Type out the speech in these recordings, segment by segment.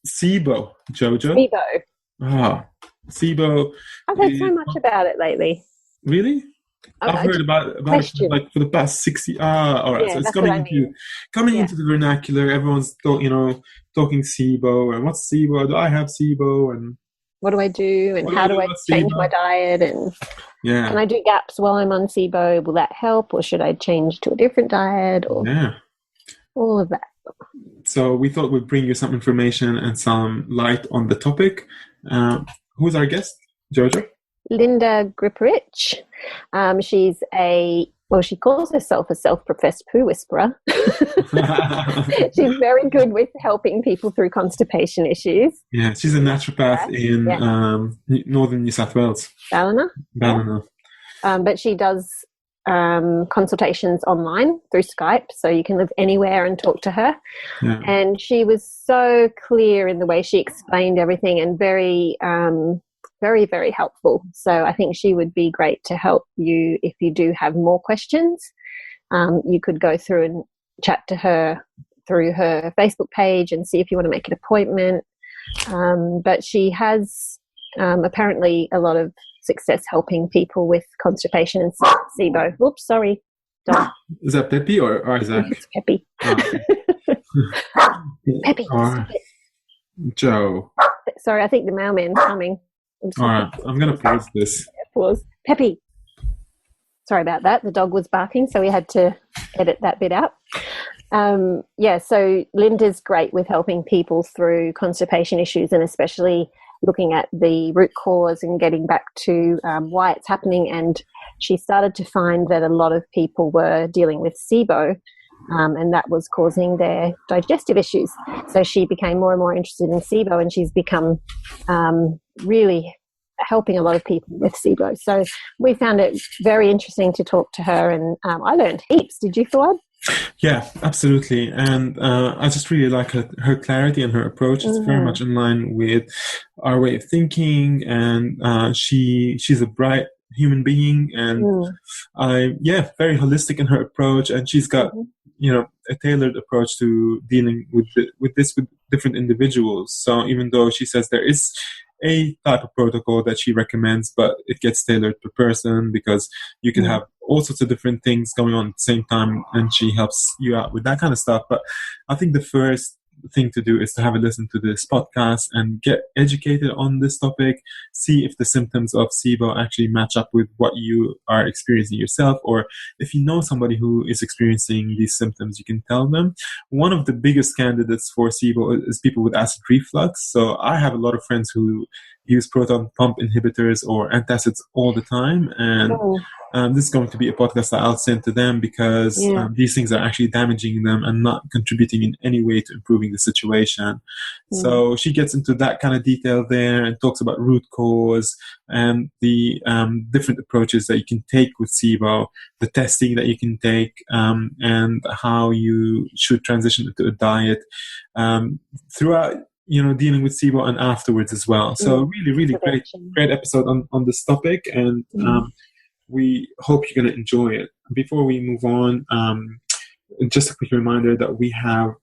SIBO, Jojo. SIBO. Ah, SIBO. I've heard so much about it lately. Really? I've heard about it like for the past 60. All right. Yeah, So it's coming into the vernacular. Everyone's talking SIBO and what's SIBO? Do I have SIBO? And what do I do? And how do I change my diet? And can I do gaps while I'm on SIBO? Will that help, or should I change to a different diet? Or all of that. So we thought we'd bring you some information and some light on the topic. Who's our guest, Jojo? Lynda Griparic. She calls herself a self-professed poo whisperer. She's very good with helping people through constipation issues. Yeah, she's a naturopath in northern New South Wales. Ballina. But she does consultations online through Skype, so you can live anywhere and talk to her. Yeah. And she was so clear in the way she explained everything, and very very, very helpful. So I think she would be great to help you if you do have more questions. You could go through and chat to her through her Facebook page and see if you want to make an appointment. But she has apparently a lot of success helping people with constipation and SIBO. Oops, sorry. Dog. Is that Peppy or Isaac? It's Peppy. Peppy, stop it. Joe. Sorry, I think the mailman's coming. All right, I'm going to pause this. Pause. Peppy. Sorry about that. The dog was barking, so we had to edit that bit out. So Lynda's great with helping people through constipation issues, and especially looking at the root cause and getting back to why it's happening. And she started to find that a lot of people were dealing with SIBO, and that was causing their digestive issues. So she became more and more interested in SIBO, and she's become really helping a lot of people with SIBO. So we found it very interesting to talk to her, and I learned heaps. Did you, Fuad? Yeah, absolutely. And I just really like her clarity and her approach. It's very much in line with our way of thinking, and she's a bright human being, and very holistic in her approach, and she's got a tailored approach to dealing with different individuals. So even though she says there is a type of protocol that she recommends, but it gets tailored per person, because you can have all sorts of different things going on at the same time, and she helps you out with that kind of stuff. But I think the first thing to do is to have a listen to this podcast and get educated on this topic, see if the symptoms of SIBO actually match up with what you are experiencing yourself, or if you know somebody who is experiencing these symptoms, you can tell them. One of the biggest candidates for SIBO is people with acid reflux. So I have a lot of friends who use proton pump inhibitors or antacids all the time, and this is going to be a podcast that I'll send to them, because these things are actually damaging them and not contributing in any way to improving the situation. So she gets into that kind of detail there and talks about root cause and the different approaches that you can take with SIBO, the testing that you can take, and how you should transition into a diet throughout dealing with SIBO and afterwards as well. So really great episode on this topic, and we hope you're going to enjoy it. Before we move on, just a quick reminder that we have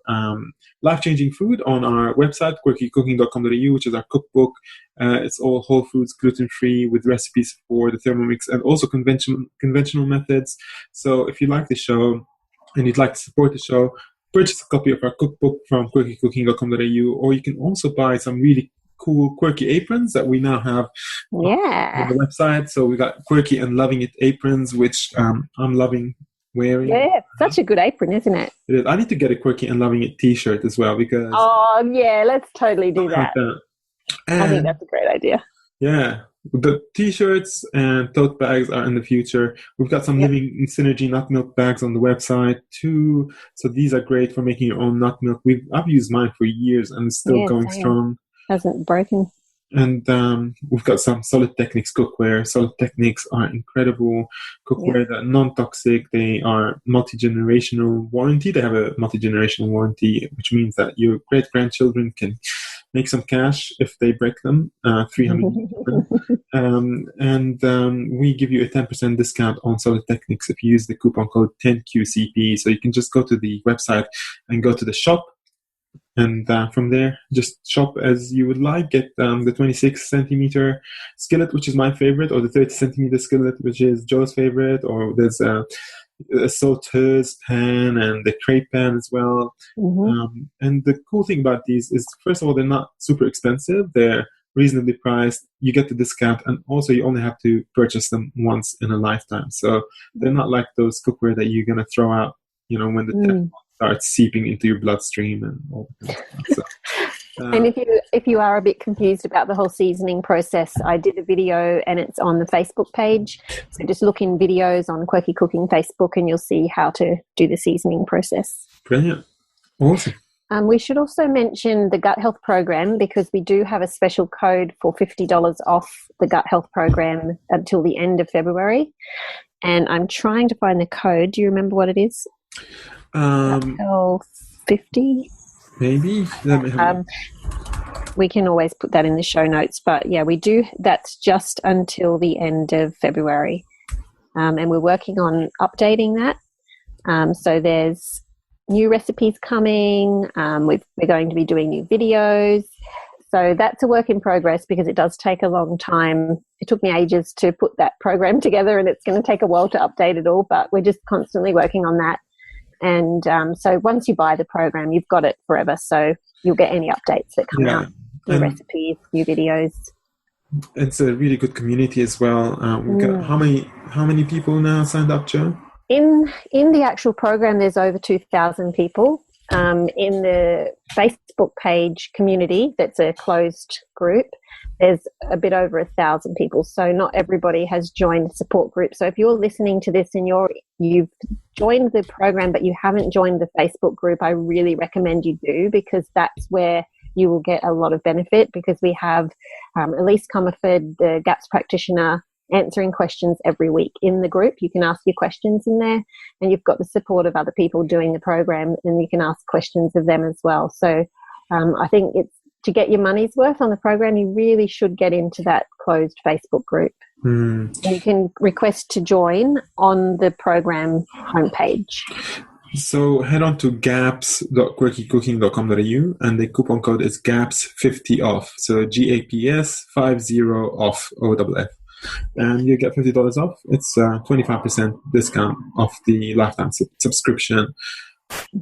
life-changing food on our website, quirkycooking.com.au, which is our cookbook. It's all whole foods, gluten-free, with recipes for the Thermomix and also conventional methods. So if you like the show and you'd like to support the show, purchase a copy of our cookbook from quirkycooking.com.au, or you can also buy some really cool quirky aprons that we now have on the website. So we got quirky and loving it aprons, which I'm loving wearing. Yeah, such a good apron, isn't it? It is. I need to get a quirky and loving it t-shirt as well, because let's totally do that. I think that's a great idea. Yeah, the t-shirts and tote bags are in the future. We've got some Living in Synergy nut milk bags on the website too. So these are great for making your own nut milk. I've used mine for years and it's still going strong. Hasn't broken. And we've got some Solid Techniques cookware. Solid Techniques are incredible cookware that are non-toxic. They are multi-generational warranty. They have a multi-generational warranty, which means that your great-grandchildren can make some cash if they break them, 300. And we give you a 10% discount on Solid Techniques if you use the coupon code 10QCP. So you can just go to the website and go to the shop And from there, just shop as you would like. Get the 26 centimeter skillet, which is my favorite, or the 30 centimeter skillet, which is Joe's favorite, or there's a sauteuse pan and the crepe pan as well. And the cool thing about these is, first of all, they're not super expensive. They're reasonably priced. You get the discount, and also you only have to purchase them once in a lifetime. So they're not like those cookware that you're going to throw out, when the starts seeping into your bloodstream and all that kind of stuff. So, and if you are a bit confused about the whole seasoning process, I did a video and it's on the Facebook page. So just look in videos on Quirky Cooking Facebook and you'll see how to do the seasoning process. Brilliant. Awesome. We should also mention the gut health program, because we do have a special code for $50 off the gut health program until the end of February. And I'm trying to find the code. Do you remember what it is? Gut health 50? Maybe. We can always put that in the show notes. But yeah, we do. That's just until the end of February. And we're working on updating that. So there's new recipes coming. We're going to be doing new videos. So that's a work in progress, because it does take a long time. It took me ages to put that program together, and it's going to take a while to update it all, but we're just constantly working on that. And so once you buy the program, you've got it forever. So you'll get any updates that come out, new recipes, new videos. It's a really good community as well. We've got how many people now signed up, Joe? In the actual program, there's over 2,000 people. In the Facebook page community, that's a closed group, there's a bit over 1,000 people. So not everybody has joined the support group. So if you're listening to this and you've joined the program but you haven't joined the Facebook group, I really recommend you do, because that's where you will get a lot of benefit, because we have Elise Comerford, the GAPS practitioner, answering questions every week in the group. You can ask your questions in there, and you've got the support of other people doing the program, and you can ask questions of them as well. So I think it's to get your money's worth on the program, you really should get into that closed Facebook group. And you can request to join on the program homepage. So head on to gaps.quirkycooking.com.au, and the coupon code is GAPS50 off. So GAPS 50 off OFF. And you get $50 off. It's 25% discount off the lifetime subscription.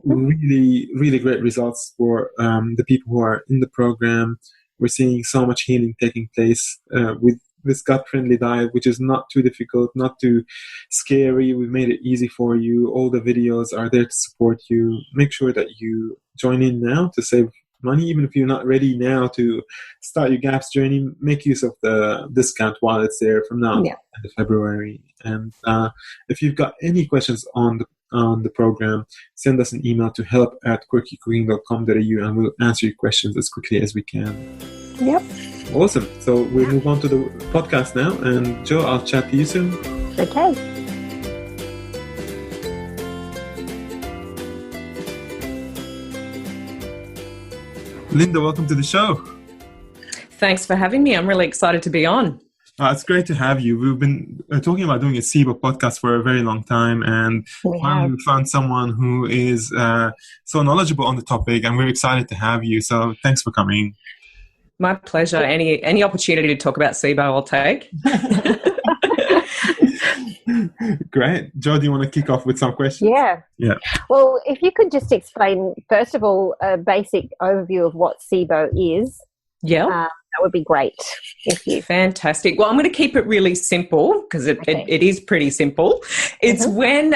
Really, really great results for the people who are in the program. We're seeing so much healing taking place with this gut-friendly diet, which is not too difficult, not too scary. We've made it easy for you. All the videos are there to support you. Make sure that you join in now to save money. Even if you're not ready now to start your GAPS journey, make use of the discount while it's there from now to February. And if you've got any questions on the program, send us an email to help@quirkycooking.com.au, and we'll answer your questions as quickly as we can. Yep. Awesome. So we'll move on to the podcast now. And Joe, I'll chat to you soon. Okay. Lynda, welcome to the show. Thanks for having me. I'm really excited to be on. It's great to have you. We've been talking about doing a SIBO podcast for a very long time, and finally we found someone who is so knowledgeable on the topic, and we're excited to have you. So thanks for coming. My pleasure. Any opportunity to talk about SIBO, I'll take. Great. Joe, do you want to kick off with some questions? Yeah. Well, if you could just explain, first of all, a basic overview of what SIBO is. Yeah. That would be great. Thank you. Fantastic. Well, I'm going to keep it really simple, because it is pretty simple. It's when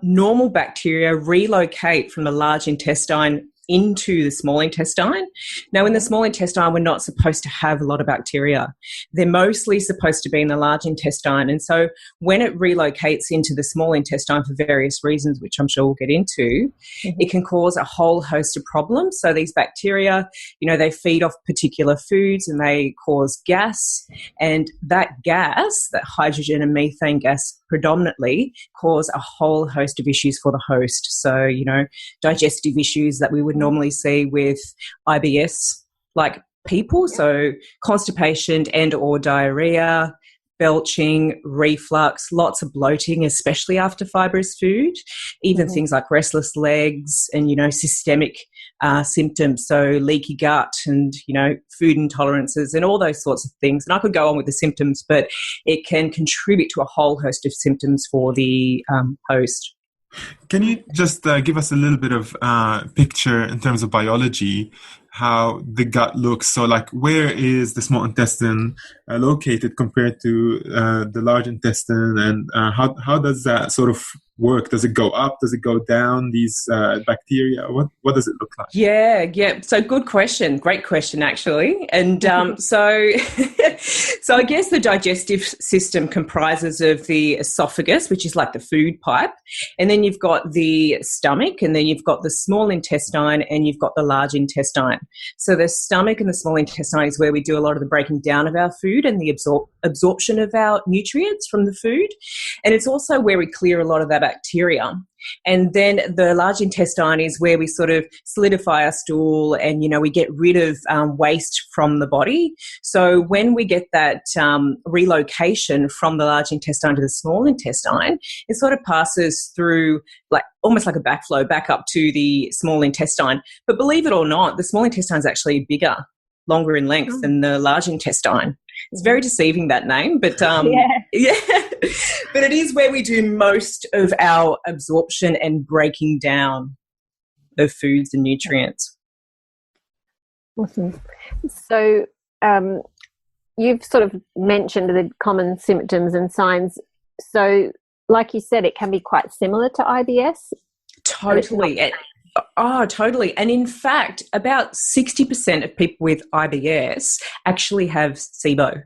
normal bacteria relocate from the large intestine into the small intestine. Now, in the small intestine, we're not supposed to have a lot of bacteria. They're mostly supposed to be in the large intestine. And so when it relocates into the small intestine for various reasons, which I'm sure we'll get into, it can cause a whole host of problems. So these bacteria, they feed off particular foods and they cause gas. And that gas, that hydrogen and methane gas predominantly, cause a whole host of issues for the host. So, digestive issues that we would normally see with IBS like people, so constipation and or diarrhea, belching, reflux, lots of bloating, especially after fibrous food, even things like restless legs and, systemic symptoms, so leaky gut and, food intolerances and all those sorts of things. And I could go on with the symptoms, but it can contribute to a whole host of symptoms for the host. Can you just give us a little bit of picture in terms of biology, how the gut looks? So like, where is the small intestine located compared to the large intestine, and how does that sort of work? Does it go up? Does it go down? These bacteria, what does it look like? Yeah. So good question. Great question, actually. And so I guess the digestive system comprises of the esophagus, which is like the food pipe, and then you've got the stomach, and then you've got the small intestine, and you've got the large intestine. So the stomach and the small intestine is where we do a lot of the breaking down of our food and the absorption of our nutrients from the food. And it's also where we clear a lot of that bacteria. And then the large intestine is where we sort of solidify our stool and, we get rid of waste from the body. So when we get that relocation from the large intestine to the small intestine, it sort of passes through almost like a backflow back up to the small intestine. But believe it or not, the small intestine is actually bigger, longer in length than the large intestine. It's very deceiving, that name, but yeah. But it is where we do most of our absorption and breaking down of foods and nutrients. Awesome. So you've sort of mentioned the common symptoms and signs. So like you said, it can be quite similar to IBS. Totally. Totally. And in fact, about 60% of people with IBS actually have SIBO.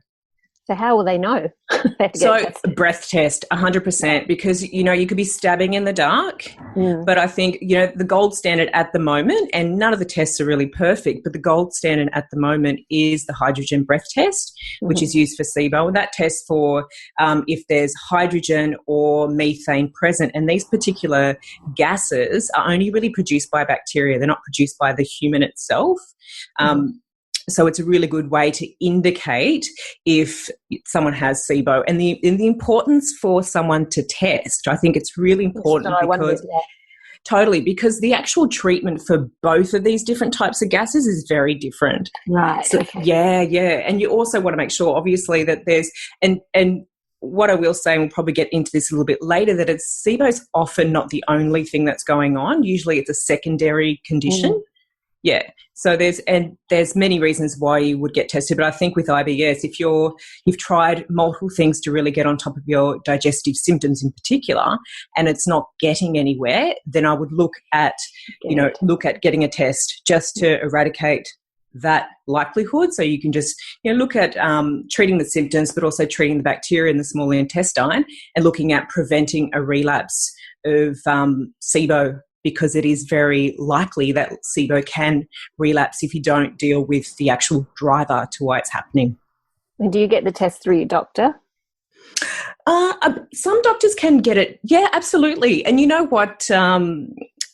So how will they know? They have to so get tested. Breath test, 100%, because, you could be stabbing in the dark. But I think, the gold standard at the moment, and none of the tests are really perfect, but the gold standard at the moment is the hydrogen breath test, which is used for SIBO. And that tests for if there's hydrogen or methane present. And these particular gases are only really produced by bacteria. They're not produced by the human itself. So it's a really good way to indicate if someone has SIBO. And the importance for someone to test, I think it's really important because the actual treatment for both of these different types of gases is very different. Right. So, yeah. And you also want to make sure, obviously, that there's and what I will say, and we'll probably get into this a little bit later, that SIBO's often not the only thing that's going on. Usually it's a secondary condition. Yeah. So there's many reasons why you would get tested, but I think with IBS, if you've tried multiple things to really get on top of your digestive symptoms in particular, and it's not getting anywhere, then I would look at getting a test just to eradicate that likelihood. So you can just look at treating the symptoms, but also treating the bacteria in the small intestine and looking at preventing a relapse of SIBO, because it is very likely that SIBO can relapse if you don't deal with the actual driver to why it's happening. And do you get the test through your doctor? Some doctors can get it. Yeah, absolutely. And you know what?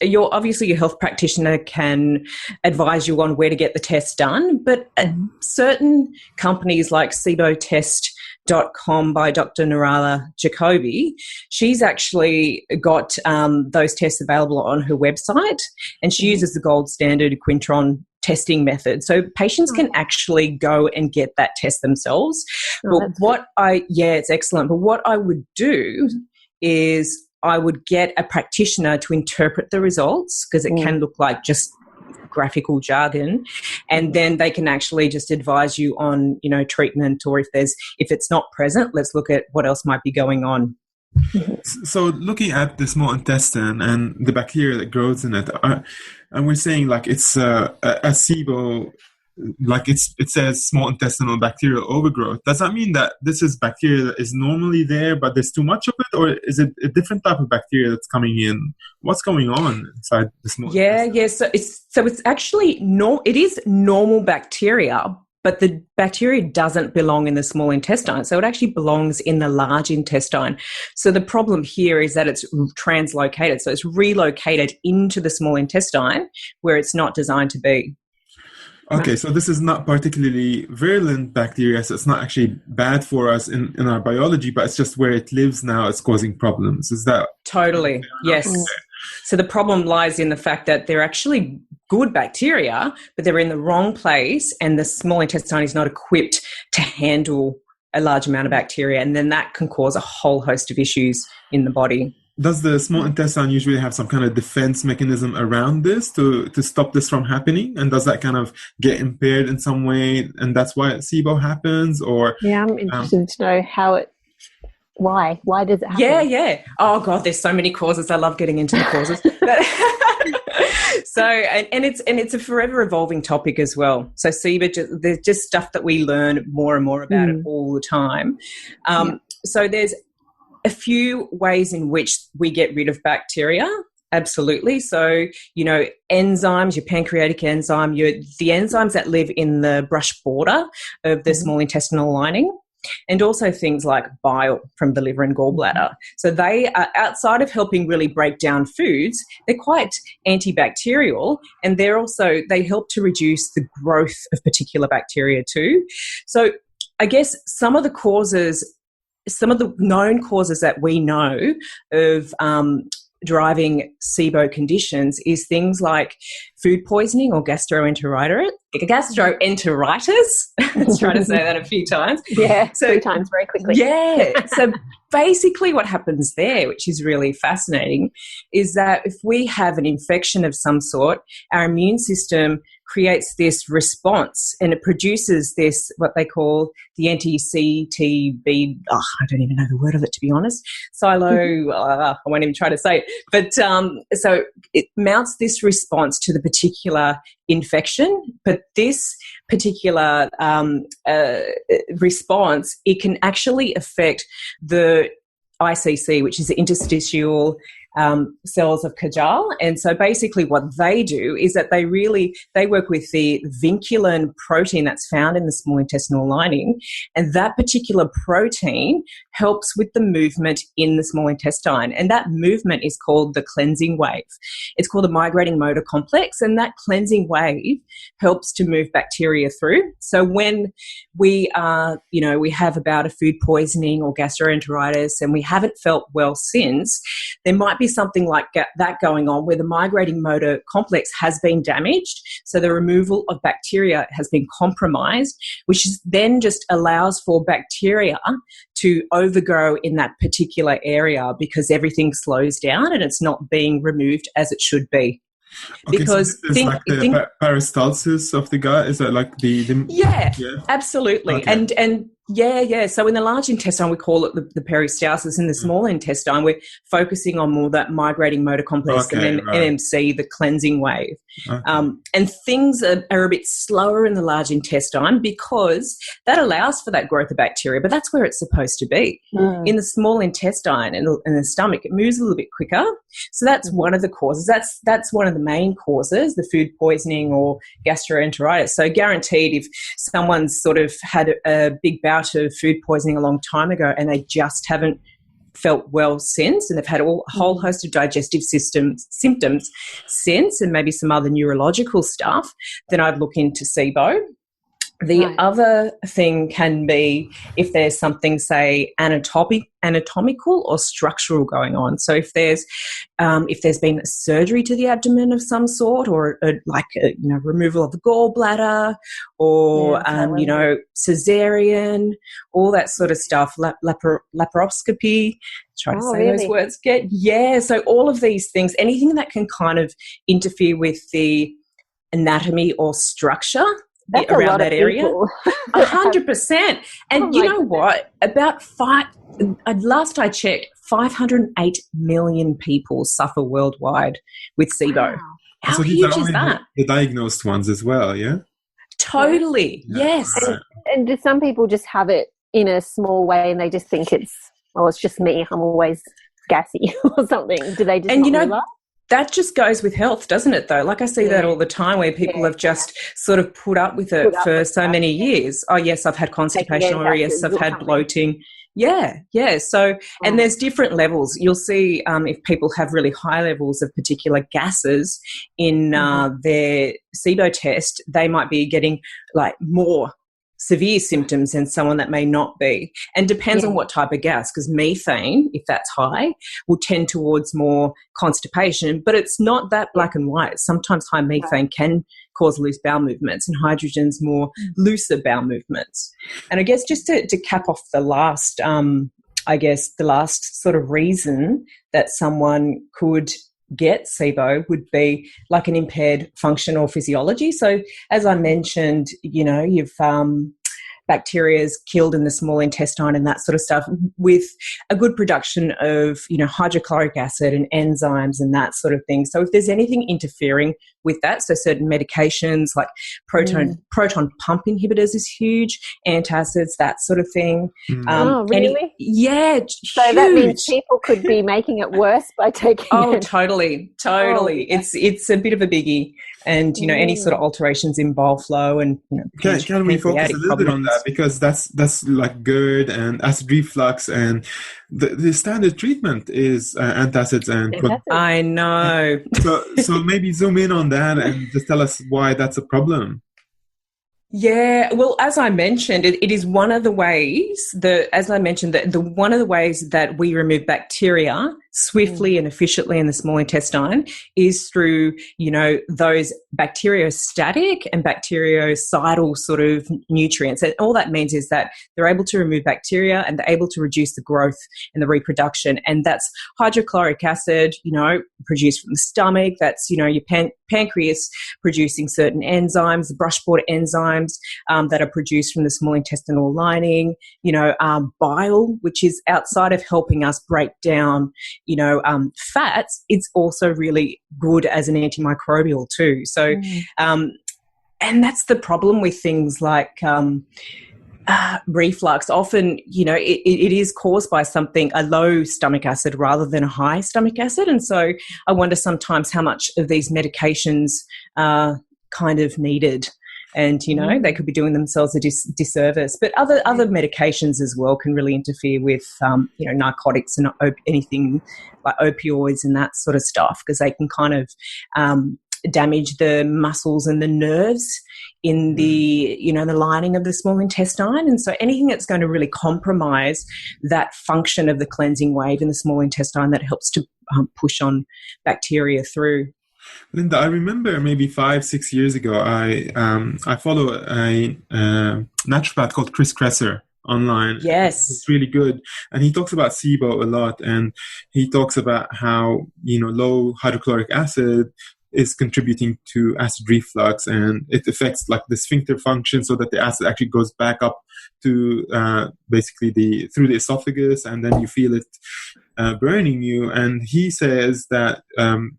Your health practitioner can advise you on where to get the test done, but certain companies like SIBOtest.com by Dr. Nirala Jacobi, she's actually got those tests available on her website, and she uses the gold standard Quintron testing method. So patients can actually go and get that test themselves. It's excellent. But what I would do is I would get a practitioner to interpret the results, because it can look like just graphical jargon, and then they can actually just advise you on, treatment, or if it's not present, let's look at what else might be going on. So looking at the small intestine and the bacteria that grows in it, and we're saying like it's a SIBO, like it says small intestinal bacterial overgrowth. Does that mean that this is bacteria that is normally there, but there's too much of it, or is it a different type of bacteria that's coming in? What's going on inside the small intestine? Yeah. So it's actually it is normal bacteria, but the bacteria doesn't belong in the small intestine. So it actually belongs in the large intestine. So the problem here is that it's translocated. So it's relocated into the small intestine where it's not designed to be. Okay, so this is not particularly virulent bacteria, so it's not actually bad for us in our biology, but it's just where it lives now, it's causing problems. Is that? Totally, yes. Okay. So the problem lies in the fact that they're actually good bacteria, but they're in the wrong place, and the small intestine is not equipped to handle a large amount of bacteria, and then that can cause a whole host of issues in the body. Does the small intestine usually have some kind of defense mechanism around this to stop this from happening? And does that kind of get impaired in some way, and that's why SIBO happens? Or yeah, I'm interested to know why does it happen? Yeah. Oh God, there's so many causes. I love getting into the causes. So, and it's a forever evolving topic as well. So SIBO, there's just stuff that we learn more and more about it all the time. So there's a few ways in which we get rid of bacteria. Absolutely. So, enzymes, your pancreatic enzyme, the enzymes that live in the brush border of the small intestinal lining, and also things like bile from the liver and gallbladder. So they are, outside of helping really break down foods, they're quite antibacterial, and they help to reduce the growth of particular bacteria too. So I guess some of the known causes that we know of driving SIBO conditions is things like food poisoning or gastroenteritis. Let's try to say that a few times. Yeah, so, 3 times very quickly. Yeah. So basically what happens there, which is really fascinating, is that if we have an infection of some sort, our immune system creates this response, and it produces this, what they call the anti-CTB, I don't even know the word of it, to be honest, I won't even try to say it, but so it mounts this response to the particular infection, but this particular response, it can actually affect the ICC, which is the interstitial cells of Kajal. And so basically what they do is that they work with the vinculin protein that's found in the small intestinal lining, and that particular protein helps with the movement in the small intestine, and that movement is called the cleansing wave. It's called the migrating motor complex, and that cleansing wave helps to move bacteria through. So when we have about a food poisoning or gastroenteritis and we haven't felt well since, there might be something like that going on where the migrating motor complex has been damaged. So the removal of bacteria has been compromised, which then just allows for bacteria to overgrow in that particular area because everything slows down and it's not being removed as it should be. Okay, because so think the peristalsis of the gut, is that like the yeah, absolutely. Okay. And so in the large intestine we call it the peristalsis. In the small intestine we're focusing on more that migrating motor complex, and then NMC, the cleansing wave. And things are a bit slower in the large intestine because that allows for that growth of bacteria, but that's where it's supposed to be. In the small intestine and the stomach, it moves a little bit quicker. So that's one of the causes. That's one of the main causes, the food poisoning or gastroenteritis. So guaranteed, if someone's sort of had a big bout of food poisoning a long time ago and they just haven't felt well since, and they've had a whole host of digestive symptoms since, and maybe some other neurological stuff, then I'd look into SIBO. The other thing can be if there's something, say, anatomical or structural going on. So if there's been a surgery to the abdomen of some sort, or removal of the gallbladder, or cesarean, all that sort of stuff, laparoscopy. Try to say those words. So all of these things, anything that can kind of interfere with the anatomy or structure. That's around that area, 100%. And you know what? Last I checked, 508 million people suffer worldwide with SIBO. Wow. How huge is that? The diagnosed ones as well, yeah? Totally, yes. And do some people just have it in a small way and they just think it's just me, I'm always gassy or something? Do they just realize? That just goes with health, doesn't it, though? Like I see that all the time where people have just sort of put up with it for so many years. Oh, yes, I've had constipation, or yes, I've had bloating. Yeah. So, and there's different levels. You'll see if people have really high levels of particular gases in their SIBO test, they might be getting like more severe symptoms than someone that may not be. And depends on what type of gas, because methane, if that's high, will tend towards more constipation. But it's not that black and white. Sometimes high methane can cause loose bowel movements, and hydrogen's more looser bowel movements. And I guess just to cap off the last, the last sort of reason that someone could get SIBO would be like an impaired function or physiology. So as I mentioned, you've bacteria is killed in the small intestine and that sort of stuff, with a good production of, hydrochloric acid and enzymes and that sort of thing. So if there's anything interfering with that, so certain medications like proton pump inhibitors is huge, antacids, that sort of thing. Oh, really? So huge. That means people could be making it worse by taking it. Oh, totally. Oh, yeah. It's a bit of a biggie. And, any sort of alterations in bile flow and, Can we focus a little bit on that? Because that's like GERD and acid reflux, and the standard treatment is antacids and I know. So maybe zoom in on that and just tell us why that's a problem. Yeah, well, as I mentioned, it is one of the ways one of the ways that we remove bacteria swiftly and efficiently in the small intestine is through, those bacteriostatic and bactericidal sort of nutrients. And all that means is that they're able to remove bacteria and they're able to reduce the growth and the reproduction. And that's hydrochloric acid, produced from the stomach. That's, your pancreas producing certain enzymes, the brushboard enzymes that are produced from the small intestinal lining, bile, which is outside of helping us break down fats, it's also really good as an antimicrobial too. So, and that's the problem with things like reflux. Often, it is caused by a low stomach acid rather than a high stomach acid. And so I wonder sometimes how much of these medications are kind of needed. And, they could be doing themselves a disservice. But other medications as well can really interfere with, narcotics and anything like opioids and that sort of stuff, because they can kind of damage the muscles and the nerves in the, the lining of the small intestine. And so anything that's going to really compromise that function of the cleansing wave in the small intestine, that helps to push on bacteria through. Lynda, I remember maybe 5-6 years ago, I follow a naturopath called Chris Kresser online. Yes. It's really good. And he talks about SIBO a lot. And he talks about how, low hydrochloric acid is contributing to acid reflux, and it affects like the sphincter function, so that the acid actually goes back up to basically through the esophagus, and then you feel it burning you. And he says that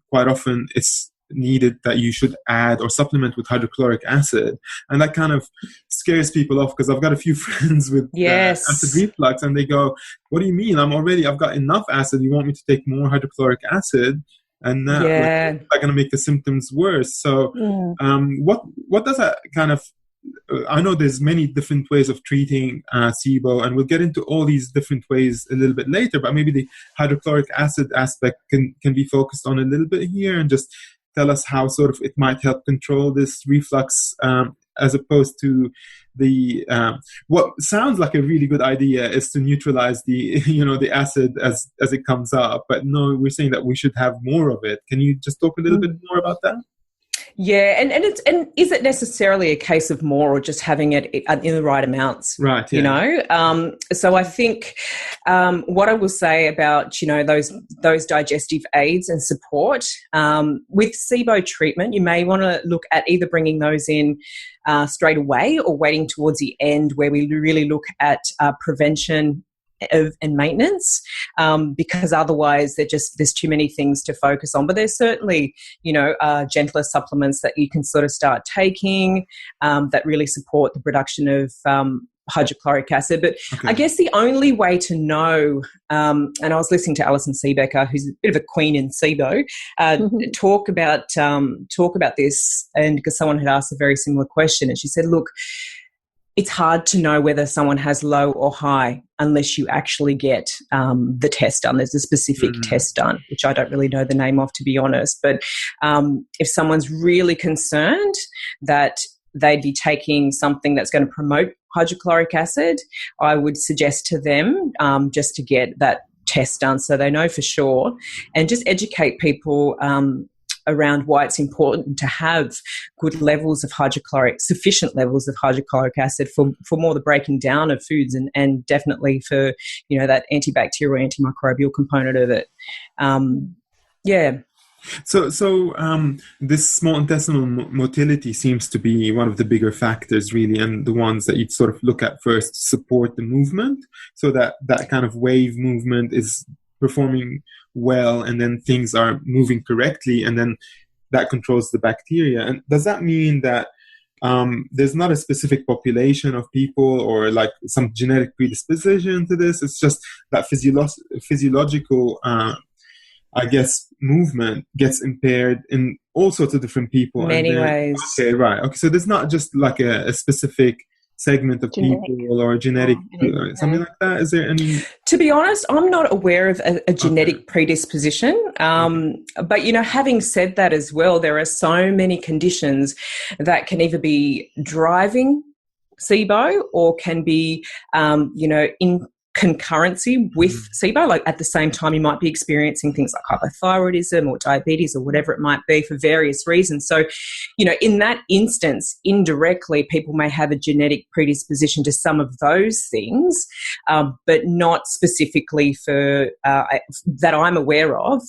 quite often it's needed that you should add or supplement with hydrochloric acid, and that kind of scares people off, because I've got a few friends with acid reflux, and they go, "What do you mean? I've got enough acid. You want me to take more hydrochloric acid?" And that are going to make the symptoms worse. So what does that kind of, I know there's many different ways of treating SIBO, and we'll get into all these different ways a little bit later, but maybe the hydrochloric acid aspect can be focused on a little bit here, and just tell us how sort of it might help control this reflux, as opposed to the what sounds like a really good idea is to neutralize the the acid as it comes up, but no, we're saying that we should have more of it. Can you just talk a little bit more about that? Yeah, and is it necessarily a case of more, or just having it in the right amounts? Right. Yeah. So I think what I will say about those digestive aids and support with SIBO treatment, you may want to look at either bringing those in straight away, or waiting towards the end, where we really look at prevention and maintenance, because otherwise there's too many things to focus on. But there's certainly gentler supplements that you can sort of start taking that really support the production of hydrochloric acid. But I guess the only way to know, and I was listening to Alison Seebecker, who's a bit of a queen in SIBO, talk about this, and because someone had asked a very similar question, and she said, look, it's hard to know whether someone has low or high unless you actually get the test done. There's a specific test done, which I don't really know the name of, to be honest. But if someone's really concerned that they'd be taking something that's going to promote hydrochloric acid, I would suggest to them just to get that test done so they know for sure, and just educate people around why it's important to have good levels of sufficient levels of hydrochloric acid for more the breaking down of foods and definitely for, that antibacterial, antimicrobial component of it. So this small intestinal motility seems to be one of the bigger factors, really, and the ones that you'd sort of look at first to support the movement, so that kind of wave movement is performing well, and then things are moving correctly, and then that controls the bacteria. And does that mean that there's not a specific population of people or like some genetic predisposition to this? It's just that physiological I guess movement gets impaired in all sorts of different people. Many ways. Okay, right. Okay, so there's not just like a specific segment of people or genetic, something like that. Is there any? To be honest, I'm not aware of a genetic predisposition. But, having said that as well, there are so many conditions that can either be driving SIBO or can be, in concurrency with SIBO, like at the same time you might be experiencing things like hypothyroidism or diabetes or whatever it might be for various reasons. So, in that instance, indirectly, people may have a genetic predisposition to some of those things, but not specifically for that I'm aware of,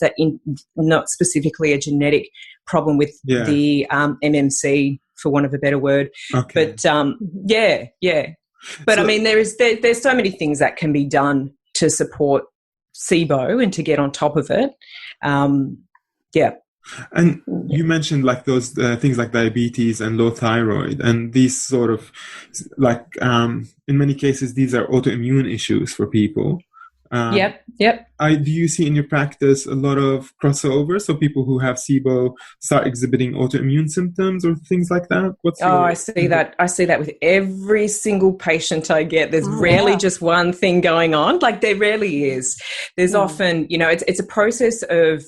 not specifically a genetic problem with the MMC, for want of a better word. Okay. But But I mean, there's so many things that can be done to support SIBO and to get on top of it. And you mentioned like those things like diabetes and low thyroid, and these sort of like in many cases these are autoimmune issues for people. Yep. Do you see in your practice a lot of crossover? So people who have SIBO start exhibiting autoimmune symptoms or things like that? I see that. I see that with every single patient I get. There's rarely just one thing going on. Like there rarely is. There's often, it's a process of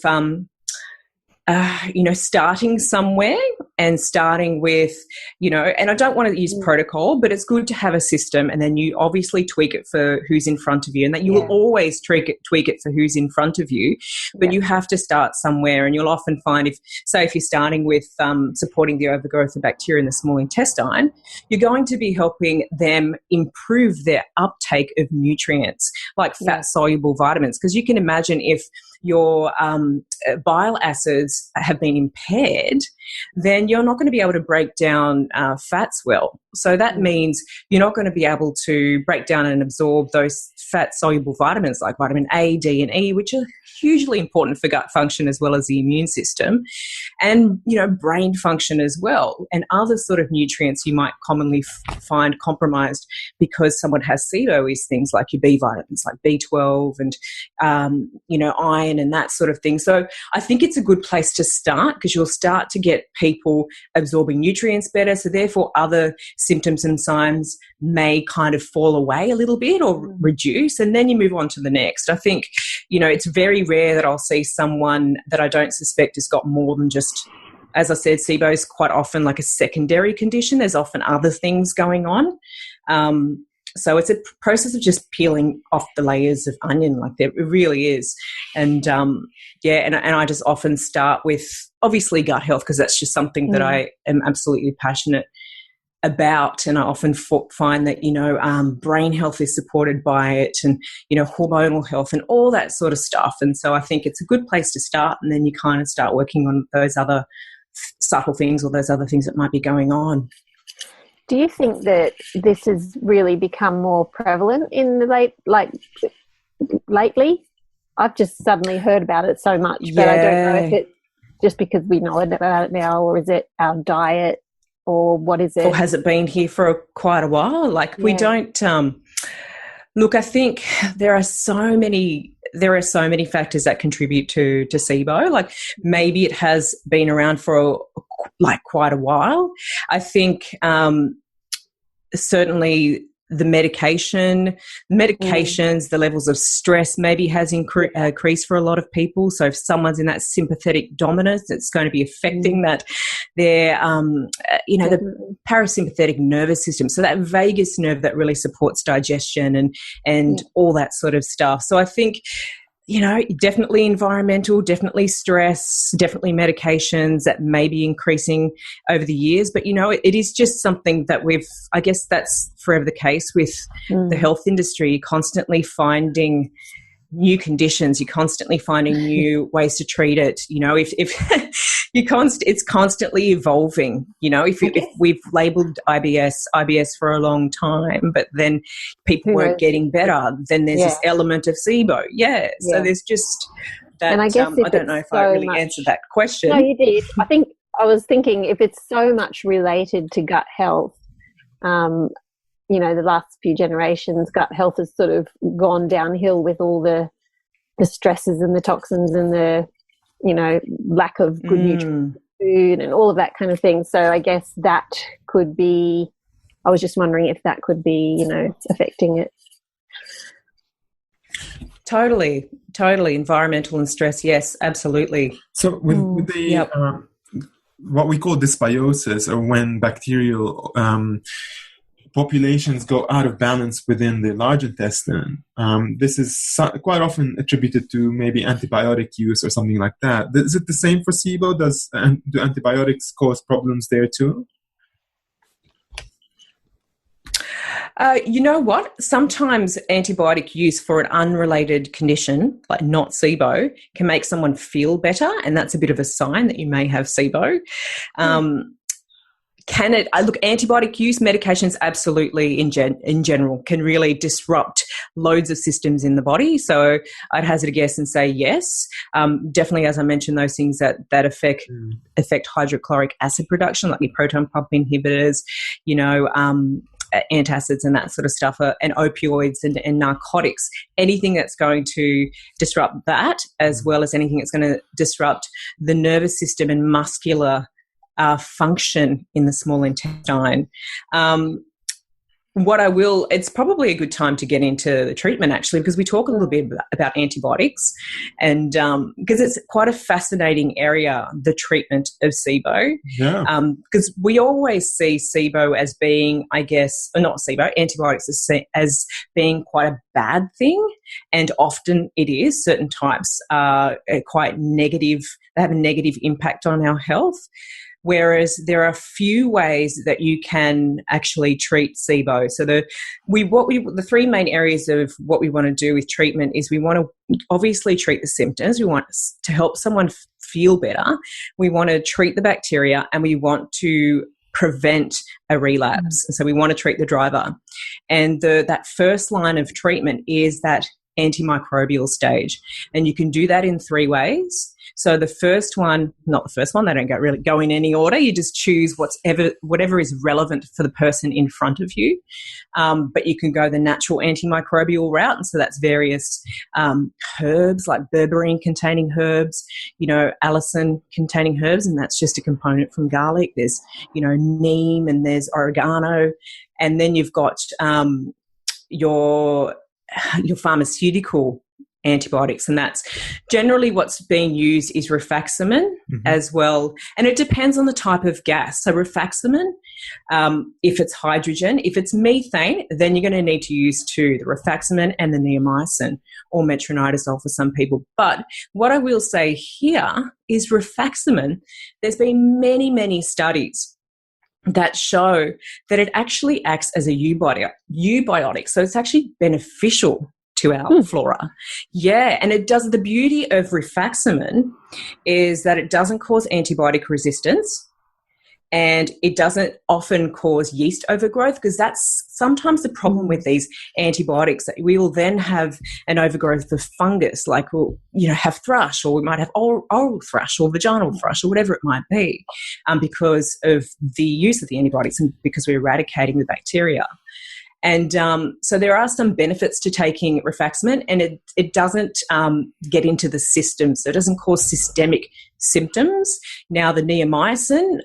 starting somewhere and starting with, and I don't want to use protocol, but it's good to have a system, and then you obviously tweak it for who's in front of you, and that you will always tweak it for who's in front of you, but you have to start somewhere. And you'll often find if you're starting with supporting the overgrowth of bacteria in the small intestine, you're going to be helping them improve their uptake of nutrients like fat-soluble vitamins, because you can imagine if your bile acids have been impaired, then you're not going to be able to break down fats well. So that means you're not going to be able to break down and absorb those fat-soluble vitamins like vitamin A, D, and E, which are hugely important for gut function as well as the immune system, and, brain function as well, and other sort of nutrients you might commonly find compromised because someone has SIBO is things like your B vitamins, like B12 and, iron and that sort of thing. So I think it's a good place to start, because you'll start to get people absorbing nutrients better. So therefore other symptoms and signs may kind of fall away a little bit or reduce, and then you move on to the next. I think, it's very rare that I'll see someone that I don't suspect has got more than just, as I said, SIBO is quite often like a secondary condition. There's often other things going on. So it's a process of just peeling off the layers of onion, like there it really is. And and I just often start with obviously gut health, because that's just something that I am absolutely passionate about, and I often find that brain health is supported by it, and hormonal health and all that sort of stuff. And so I think it's a good place to start, and then you kind of start working on those other subtle things or those other things that might be going on. Do you think that this has really become more prevalent in the lately? I've just suddenly heard about it so much, but I don't know if it's just because we know about it now, or is it our diet, or what is it? Or has it been here for quite a while? We don't look, I think there are so many factors that contribute to SIBO. Like maybe it has been around for quite a while. I think certainly the medications, the levels of stress maybe has increased for a lot of people. So if someone's in that sympathetic dominance, it's going to be affecting that their, the parasympathetic nervous system. So that vagus nerve that really supports digestion and all that sort of stuff. So I think, definitely environmental, definitely stress, definitely medications that may be increasing over the years. But, it is just something that I guess that's forever the case with the health industry, constantly finding new conditions, you're constantly finding new ways to treat it. If it's constantly evolving. If we've labelled IBS for a long time, but then people weren't getting better, then there's this element of SIBO. So there's just that. And I guess I don't know if I really answered that question. No, you did. I was thinking if it's so much related to gut health, the last few generations, gut health has sort of gone downhill with all the stresses and the toxins and the, lack of good nutrient food and all of that kind of thing. So I guess that could be, I was just wondering if that could be, affecting it. Totally. Environmental and stress. Yes, absolutely. So with the, what we call dysbiosis, or when bacterial populations go out of balance within the large intestine. This is quite often attributed to maybe antibiotic use or something like that. Is it the same for SIBO? Do antibiotics cause problems there too? You know what? Sometimes antibiotic use for an unrelated condition, like not SIBO, can make someone feel better, and that's a bit of a sign that you may have SIBO. Antibiotic use, medications absolutely in general can really disrupt loads of systems in the body. So I'd hazard a guess and say yes. Definitely, as I mentioned, those things that affect hydrochloric acid production, like your proton pump inhibitors, antacids and that sort of stuff, and opioids and narcotics, anything that's going to disrupt that, as well as anything that's going to disrupt the nervous system and muscular function in the small intestine. It's probably a good time to get into the treatment, actually, because we talk a little bit about antibiotics, and because it's quite a fascinating area, the treatment of SIBO. Because we always see SIBO as being, antibiotics as being quite a bad thing, and often it is. Certain types are quite negative. They have a negative impact on our health. Whereas there are a few ways that you can actually treat SIBO. So the three main areas of what we want to do with treatment is we want to obviously treat the symptoms. We want to help someone feel better. We want to treat the bacteria, and we want to prevent a relapse. So we want to treat the driver. And that first line of treatment is that antimicrobial stage. And you can do that in three ways. So the first one, not the first one, they don't really go in any order. You just choose whatever is relevant for the person in front of you. But you can go the natural antimicrobial route. And so that's various herbs, like berberine containing herbs, allicin containing herbs, and that's just a component from garlic. There's, neem, and there's oregano. And then you've got your pharmaceutical antibiotics, and that's generally what's being used is rifaximin as well, and it depends on the type of gas. So rifaximin, if it's hydrogen, if it's methane, then you're going to need to use two, the rifaximin and the neomycin, or metronidazole for some people. But what I will say here is rifaximin, there's been many studies that show that it actually acts as a eubiotic. So it's actually beneficial to our flora. And it does. The beauty of rifaximin is that it doesn't cause antibiotic resistance, and it doesn't often cause yeast overgrowth, because that's sometimes the problem with these antibiotics, that we will then have an overgrowth of fungus, like we'll have thrush, or we might have oral thrush or vaginal thrush or whatever it might be, because of the use of the antibiotics and because we're eradicating the bacteria. And so there are some benefits to taking rifaximin, and it doesn't get into the system, so it doesn't cause systemic symptoms. Now, the neomycin,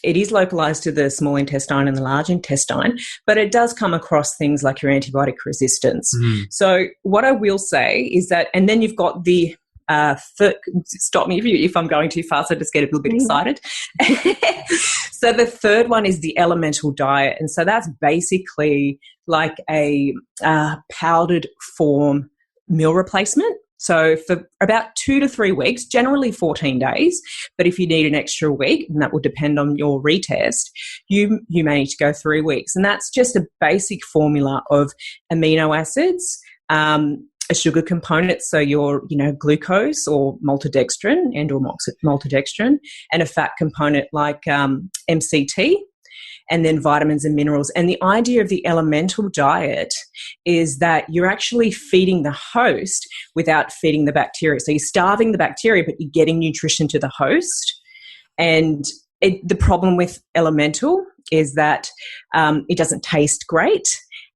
it is localized to the small intestine and the large intestine, but it does come across things like your antibiotic resistance. So what I will say is that, and then you've got the stop me if I'm going too fast, I just get a little bit excited. So the third one is the elemental diet. And so that's basically like a powdered form meal replacement. So for about 2 to 3 weeks, generally 14 days, but if you need an extra week, and that will depend on your retest, you may need to go 3 weeks. And that's just a basic formula of amino acids, a sugar component, so your glucose or maltodextrin and/or maltodextrin, and a fat component like MCT, and then vitamins and minerals. And the idea of the elemental diet is that you're actually feeding the host without feeding the bacteria. So you're starving the bacteria, but you're getting nutrition to the host. And the problem with elemental is that it doesn't taste great.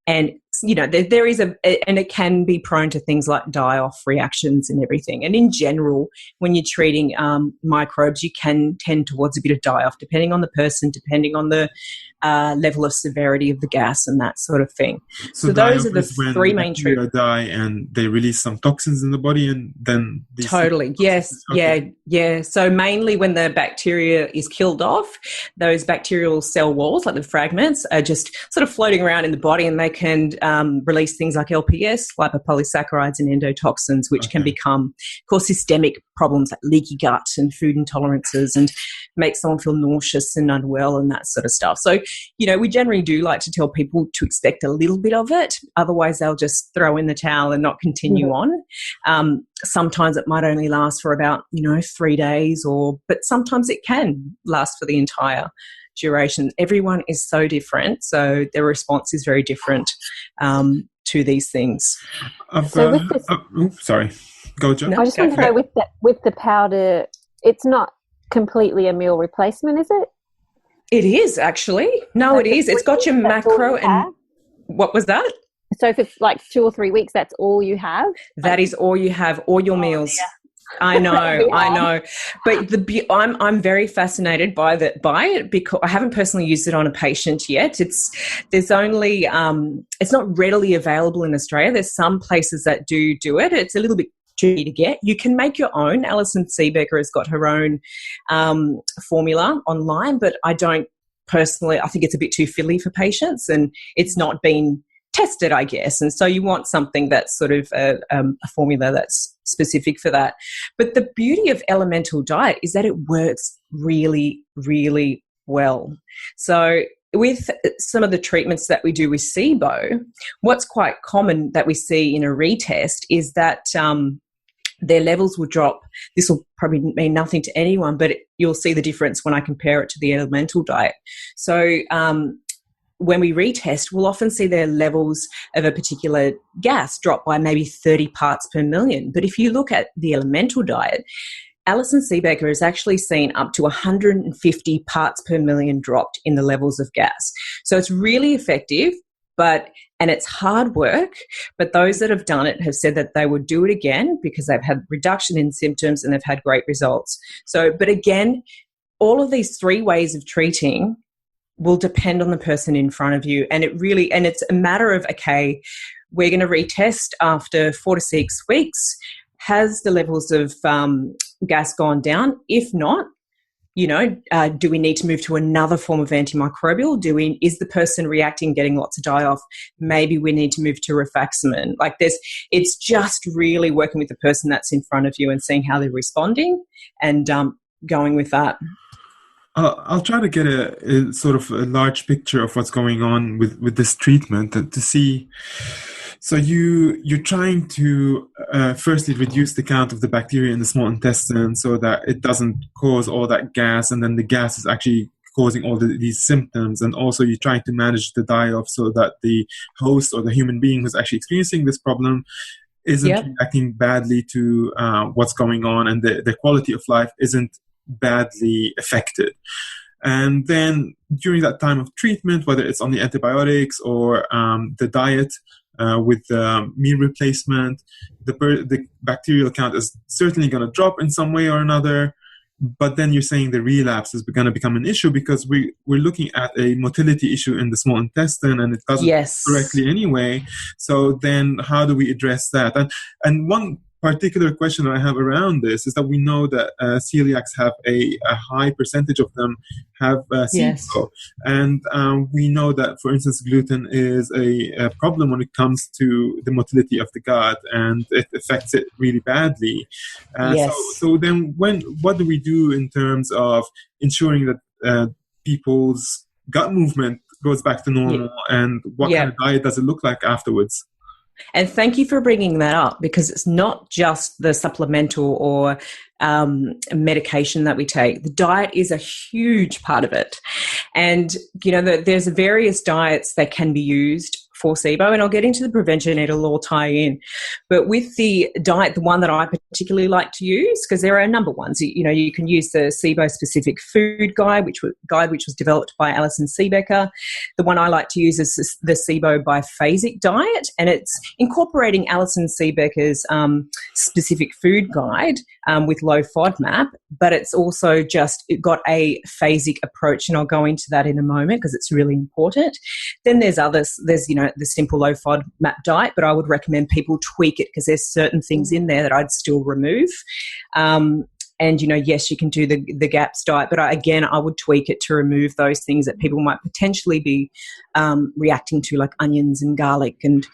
And, there is and it can be prone to things like die-off reactions and everything. And in general, when you're treating microbes, you can tend towards a bit of die-off, depending on the person, depending on the level of severity of the gas and that sort of thing. So those are the three main treatments. Die and they release some toxins in the body, and then totally, yes, okay. yeah. So mainly when the bacteria is killed off, those bacterial cell walls, like the fragments, are just sort of floating around in the body, and they can release things like LPS, lipopolysaccharides, and endotoxins, which can cause systemic problems like leaky gut and food intolerances, and make someone feel nauseous and unwell and that sort of stuff. So, we generally do like to tell people to expect a little bit of it. Otherwise, they'll just throw in the towel and not continue on. Sometimes it might only last for about, 3 days, but sometimes it can last for the entire duration. Everyone is so different, so their response is very different to these things. Sorry. Go, Jo. No, I just want to know with the powder, it's not completely a meal replacement, is it? It is actually. No, it is. It's got your macro and what was that? So if it's like 2 or 3 weeks, that's all you have? That is all you have, all your meals. Yeah. I know. But I'm very fascinated by it because I haven't personally used it on a patient yet. It's not readily available in Australia. There's some places that do it. It's a little bit tricky to get. You can make your own. Alison Seebecker has got her own formula online, but I don't personally. I think it's a bit too fiddly for patients, and it's not been tested, I guess. And so you want something that's sort of a formula that's specific for that. But the beauty of elemental diet is that it works really, really well. So with some of the treatments that we do with SIBO, what's quite common that we see in a retest is that their levels will drop. This will probably mean nothing to anyone, but you'll see the difference when I compare it to the elemental diet. So when we retest, we'll often see their levels of a particular gas drop by maybe 30 parts per million. But if you look at the elemental diet, Alison Seebecker has actually seen up to 150 parts per million dropped in the levels of gas. So it's really effective, and it's hard work, but those that have done it have said that they would do it again because they've had reduction in symptoms and they've had great results. So, but again, all of these 3 ways of treating will depend on the person in front of you. And it's a matter of, okay, we're going to retest after 4 to 6 weeks. Has the levels of gas gone down? If not, do we need to move to another form of antimicrobial? Is the person reacting, getting lots of die-off? Maybe we need to move to rifaximin. It's just really working with the person that's in front of you and seeing how they're responding and going with that. I'll try to get a sort of a large picture of what's going on with this treatment to see. So you're trying to firstly reduce the count of the bacteria in the small intestine so that it doesn't cause all that gas, and then the gas is actually causing all these symptoms. And also you're trying to manage the die-off so that the host or the human being who's actually experiencing this problem isn't reacting badly to what's going on, and the quality of life isn't badly affected. And then during that time of treatment, whether it's on the antibiotics or the diet with meal replacement, the bacterial count is certainly going to drop in some way or another. But then you're saying the relapse is going to become an issue because we're looking at a motility issue in the small intestine, and it doesn't correctly anyway. So then how do we address that? And one particular question I have around this is that we know that celiacs have a high percentage of them have SIBO. And we know that, for instance, gluten is a problem when it comes to the motility of the gut, and it affects it really badly. So then what do we do in terms of ensuring that people's gut movement goes back to normal, and what kind of diet does it look like afterwards? And thank you for bringing that up, because it's not just the supplemental or medication that we take. The diet is a huge part of it. And, there's various diets that can be used for SIBO, and I'll get into the prevention, it'll all tie in. But with the diet, the one that I particularly like to use, because there are a number of ones, you can use the SIBO specific food guide, which was developed by Alison Seebecker. The one I like to use is the SIBO biphasic diet, and it's incorporating Alison Seebecker's specific food guide with low FODMAP, but it's also just got a phasic approach, and I'll go into that in a moment because it's really important. Then there's others. There's the simple low FODMAP diet, but I would recommend people tweak it because there's certain things in there that I'd still remove. And, yes, you can do the GAPS diet, but I would tweak it to remove those things that people might potentially be reacting to, like onions and garlic and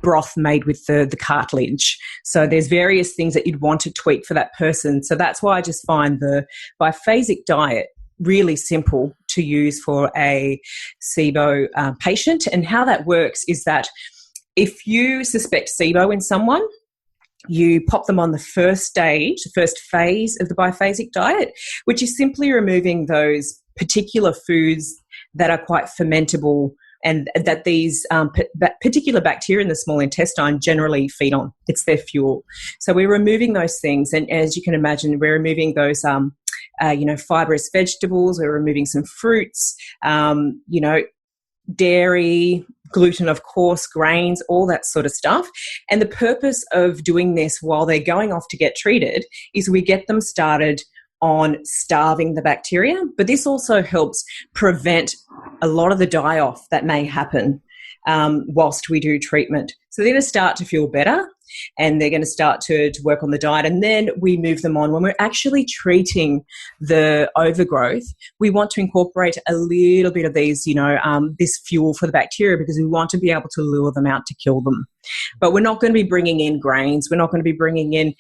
broth made with the cartilage. So there's various things that you'd want to tweak for that person. So that's why I just find the biphasic diet really simple to use for a SIBO patient. And how that works is that if you suspect SIBO in someone, you pop them on the first phase of the biphasic diet, which is simply removing those particular foods that are quite fermentable and that these particular bacteria in the small intestine generally feed on. It's their fuel. So we're removing those things. And as you can imagine, we're removing those fibrous vegetables, we're removing some fruits, dairy, gluten, of course, grains, all that sort of stuff. And the purpose of doing this while they're going off to get treated is we get them started on starving the bacteria, but this also helps prevent a lot of the die-off that may happen whilst we do treatment. So they're going to start to feel better, and they're going to start to work on the diet, and then we move them on. When we're actually treating the overgrowth, we want to incorporate a little bit of these, this fuel for the bacteria, because we want to be able to lure them out to kill them. But we're not going to be bringing in grains. We're not going to be bringing in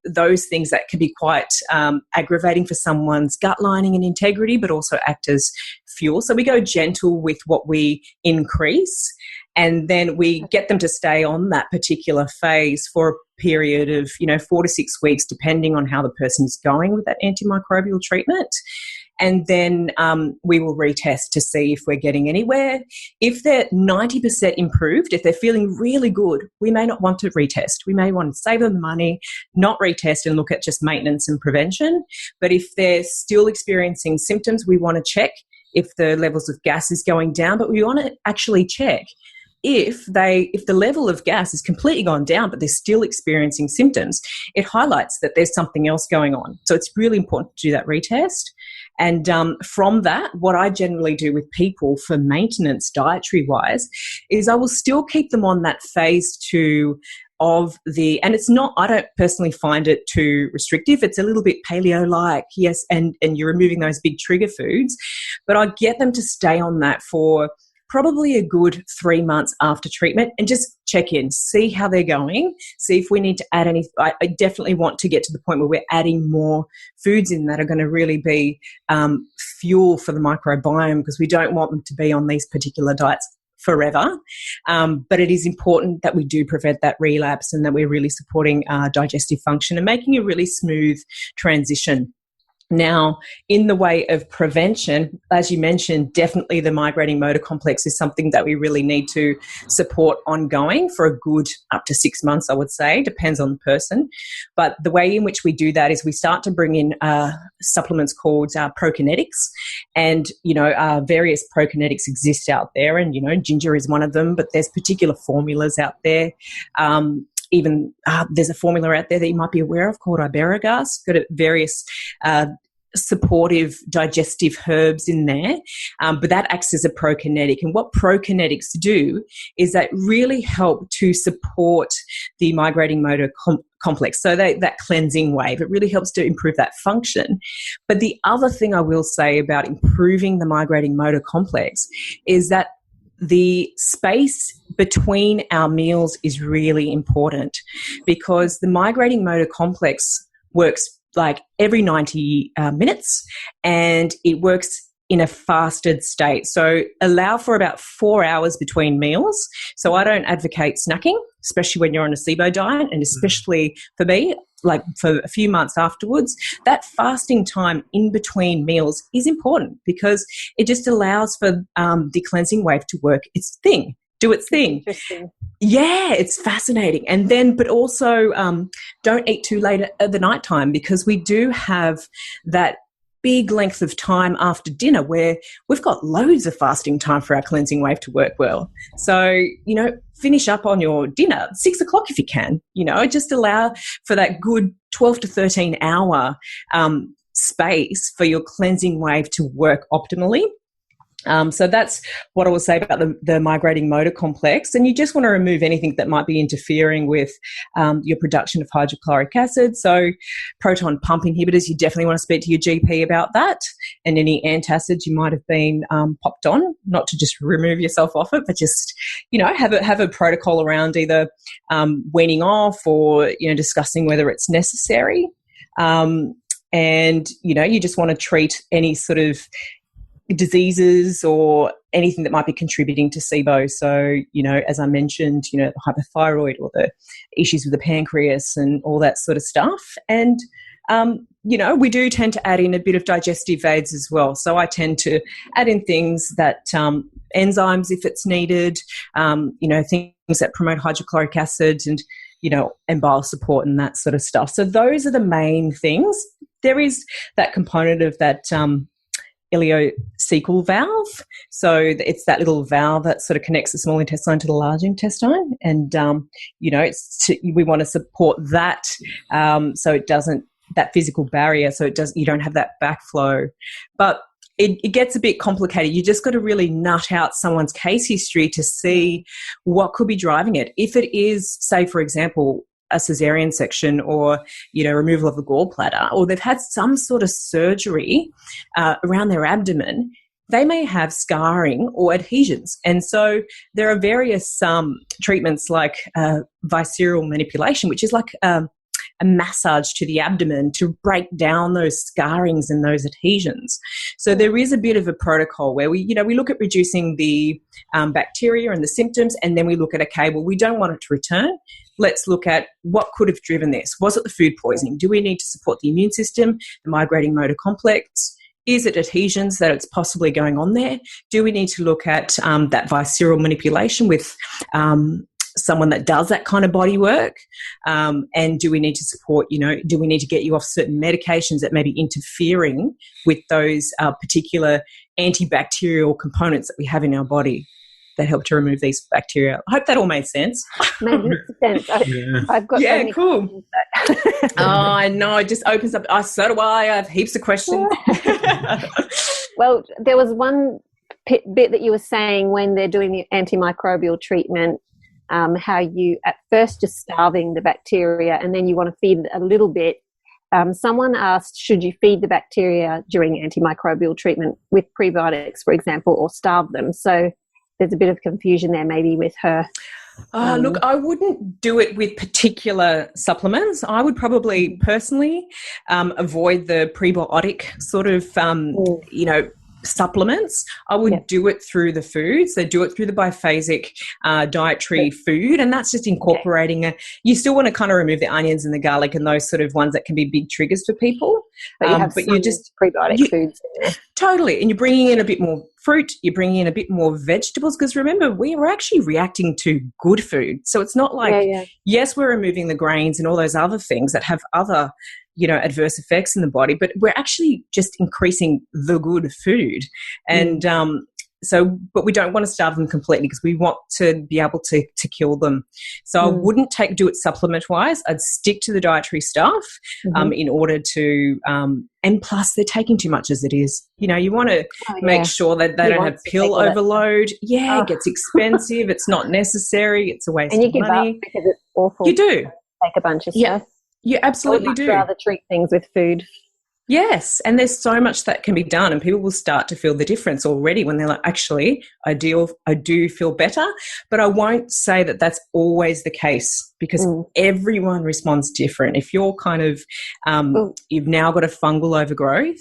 those things that can be quite aggravating for someone's gut lining and integrity, but also act as fuel. So we go gentle with what we increase, and then we get them to stay on that particular phase for a period of 4 to 6 weeks, depending on how the person is going with that antimicrobial treatment. And then we will retest to see if we're getting anywhere. If they're 90% improved, if they're feeling really good, we may not want to retest. We may want to save them the money, not retest, and look at just maintenance and prevention. But if they're still experiencing symptoms, we want to check if the levels of gas is going down. But we want to actually check if the level of gas has completely gone down, but they're still experiencing symptoms. It highlights that there's something else going on. So it's really important to do that retest. And from that, what I generally do with people for maintenance dietary-wise is I will still keep them on that phase 2 of and it's not, I don't personally find it too restrictive. It's a little bit paleo-like, yes, and you're removing those big trigger foods. But I get them to stay on that for probably a good 3 months after treatment and just check in, see how they're going, see if we need to add any. I definitely want to get to the point where we're adding more foods in that are going to really be fuel for the microbiome, because we don't want them to be on these particular diets forever. But it is important that we do prevent that relapse and that we're really supporting digestive function and making a really smooth transition. Now, in the way of prevention, as you mentioned, definitely the migrating motor complex is something that we really need to support ongoing for a good up to 6 months, I would say, depends on the person. But the way in which we do that is we start to bring in supplements called prokinetics, and, various prokinetics exist out there, and, ginger is one of them, but there's particular formulas out there. even there's a formula out there that you might be aware of called Iberogast. Got various supportive digestive herbs in there, but that acts as a prokinetic. And what prokinetics do is that really help to support the migrating motor complex. So that cleansing wave, it really helps to improve that function. But the other thing I will say about improving the migrating motor complex is that the space between our meals is really important, because the migrating motor complex works like every 90 minutes, and it works in a fasted state. So allow for about 4 hours between meals. So I don't advocate snacking, especially when you're on a SIBO diet, and especially for me, like for a few months afterwards. That fasting time in between meals is important, because it just allows for the cleansing wave to work its thing. Do its thing. Interesting. Yeah, it's fascinating. And then, but also don't eat too late at the night time, because we do have that big length of time after dinner where we've got loads of fasting time for our cleansing wave to work well. So, finish up on your dinner at 6 o'clock if you can, just allow for that good 12 to 13 hour space for your cleansing wave to work optimally. So that's what I will say about the migrating motor complex. And you just want to remove anything that might be interfering with your production of hydrochloric acid. So proton pump inhibitors, you definitely want to speak to your GP about that, and any antacids you might have been popped on, not to just remove yourself off it, but just, have a protocol around either weaning off or, discussing whether it's necessary. And, you just want to treat any sort of diseases or anything that might be contributing to SIBO. So, as I mentioned, the hypothyroid or the issues with the pancreas and all that sort of stuff. And, we do tend to add in a bit of digestive aids as well. So I tend to add in things that enzymes, if it's needed, things that promote hydrochloric acid and, and bowel support and that sort of stuff. So those are the main things. There is that component of that ileocecal valve. So it's that little valve that sort of connects the small intestine to the large intestine. And, we want to support that so it doesn't, that physical barrier, so you don't have that backflow. But it gets a bit complicated. You just got to really nut out someone's case history to see what could be driving it. If it is, say, for example, a cesarean section or, removal of the gallbladder, or they've had some sort of surgery around their abdomen, they may have scarring or adhesions. And so there are various treatments like visceral manipulation, which is like a massage to the abdomen to break down those scarrings and those adhesions. So there is a bit of a protocol where we look at reducing the bacteria and the symptoms, and then we look at, okay, well, we don't want it to return. Let's look at what could have driven this. Was it the food poisoning? Do we need to support the immune system, the migrating motor complex? Is it adhesions that it's possibly going on there? Do we need to look at that visceral manipulation with someone that does that kind of body work? And do we need to support, do we need to get you off certain medications that may be interfering with those particular antibacterial components that we have in our body that help to remove these bacteria? I hope that all made sense. Made sense. I've got so many cool. I know, it just opens up. So do I have heaps of questions. Well, there was one bit that you were saying when they're doing the antimicrobial treatment, how you at first just starving the bacteria and then you want to feed a little bit. Someone asked, should you feed the bacteria during antimicrobial treatment with prebiotics, for example, or starve them? So there's a bit of confusion there maybe with her. Look, I wouldn't do it with particular supplements. I would probably personally avoid the prebiotic sort of, supplements. I would do it through the food. So do it through the biphasic dietary food, and that's just incorporating you still want to kind of remove the onions and the garlic and those sort of ones that can be big triggers for people. But you just prebiotic foods. Totally. And you're bringing in a bit more fruit, you're bringing in a bit more vegetables, because remember, we are actually reacting to good food. So it's not like, yes, we're removing the grains and all those other things that have other adverse effects in the body, but we're actually just increasing the good food. And, but we don't want to starve them completely because we want to be able to kill them. So I wouldn't do it supplement-wise. I'd stick to the dietary stuff in order to and plus they're taking too much as it is. You know, you want to make sure that they don't have pill overload. It gets expensive. It's not necessary. It's a waste of money. And you give up because it's awful. You do. Take a bunch of stuff. You absolutely do. I'd rather treat things with food. Yes, and there's so much that can be done, and people will start to feel the difference already when they're like, actually, I do feel better, but I won't say that that's always the case because everyone responds different. If you're kind of, you've now got a fungal overgrowth,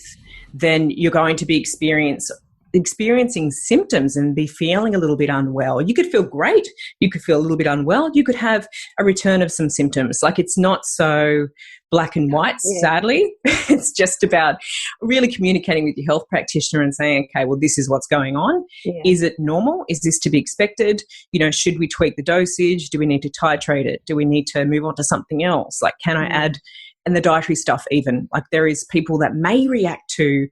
then you're going to be experiencing symptoms and be feeling a little bit unwell. You could feel great. You could feel a little bit unwell. You could have a return of some symptoms. Like, it's not so black and white, sadly. It's just about really communicating with your health practitioner and saying, okay, well, this is what's going on. Yeah. Is it normal? Is this to be expected? You know, should we tweak the dosage? Do we need to titrate it? Do we need to move on to something else? Like, can I add, and the dietary stuff even, like there is people that may react to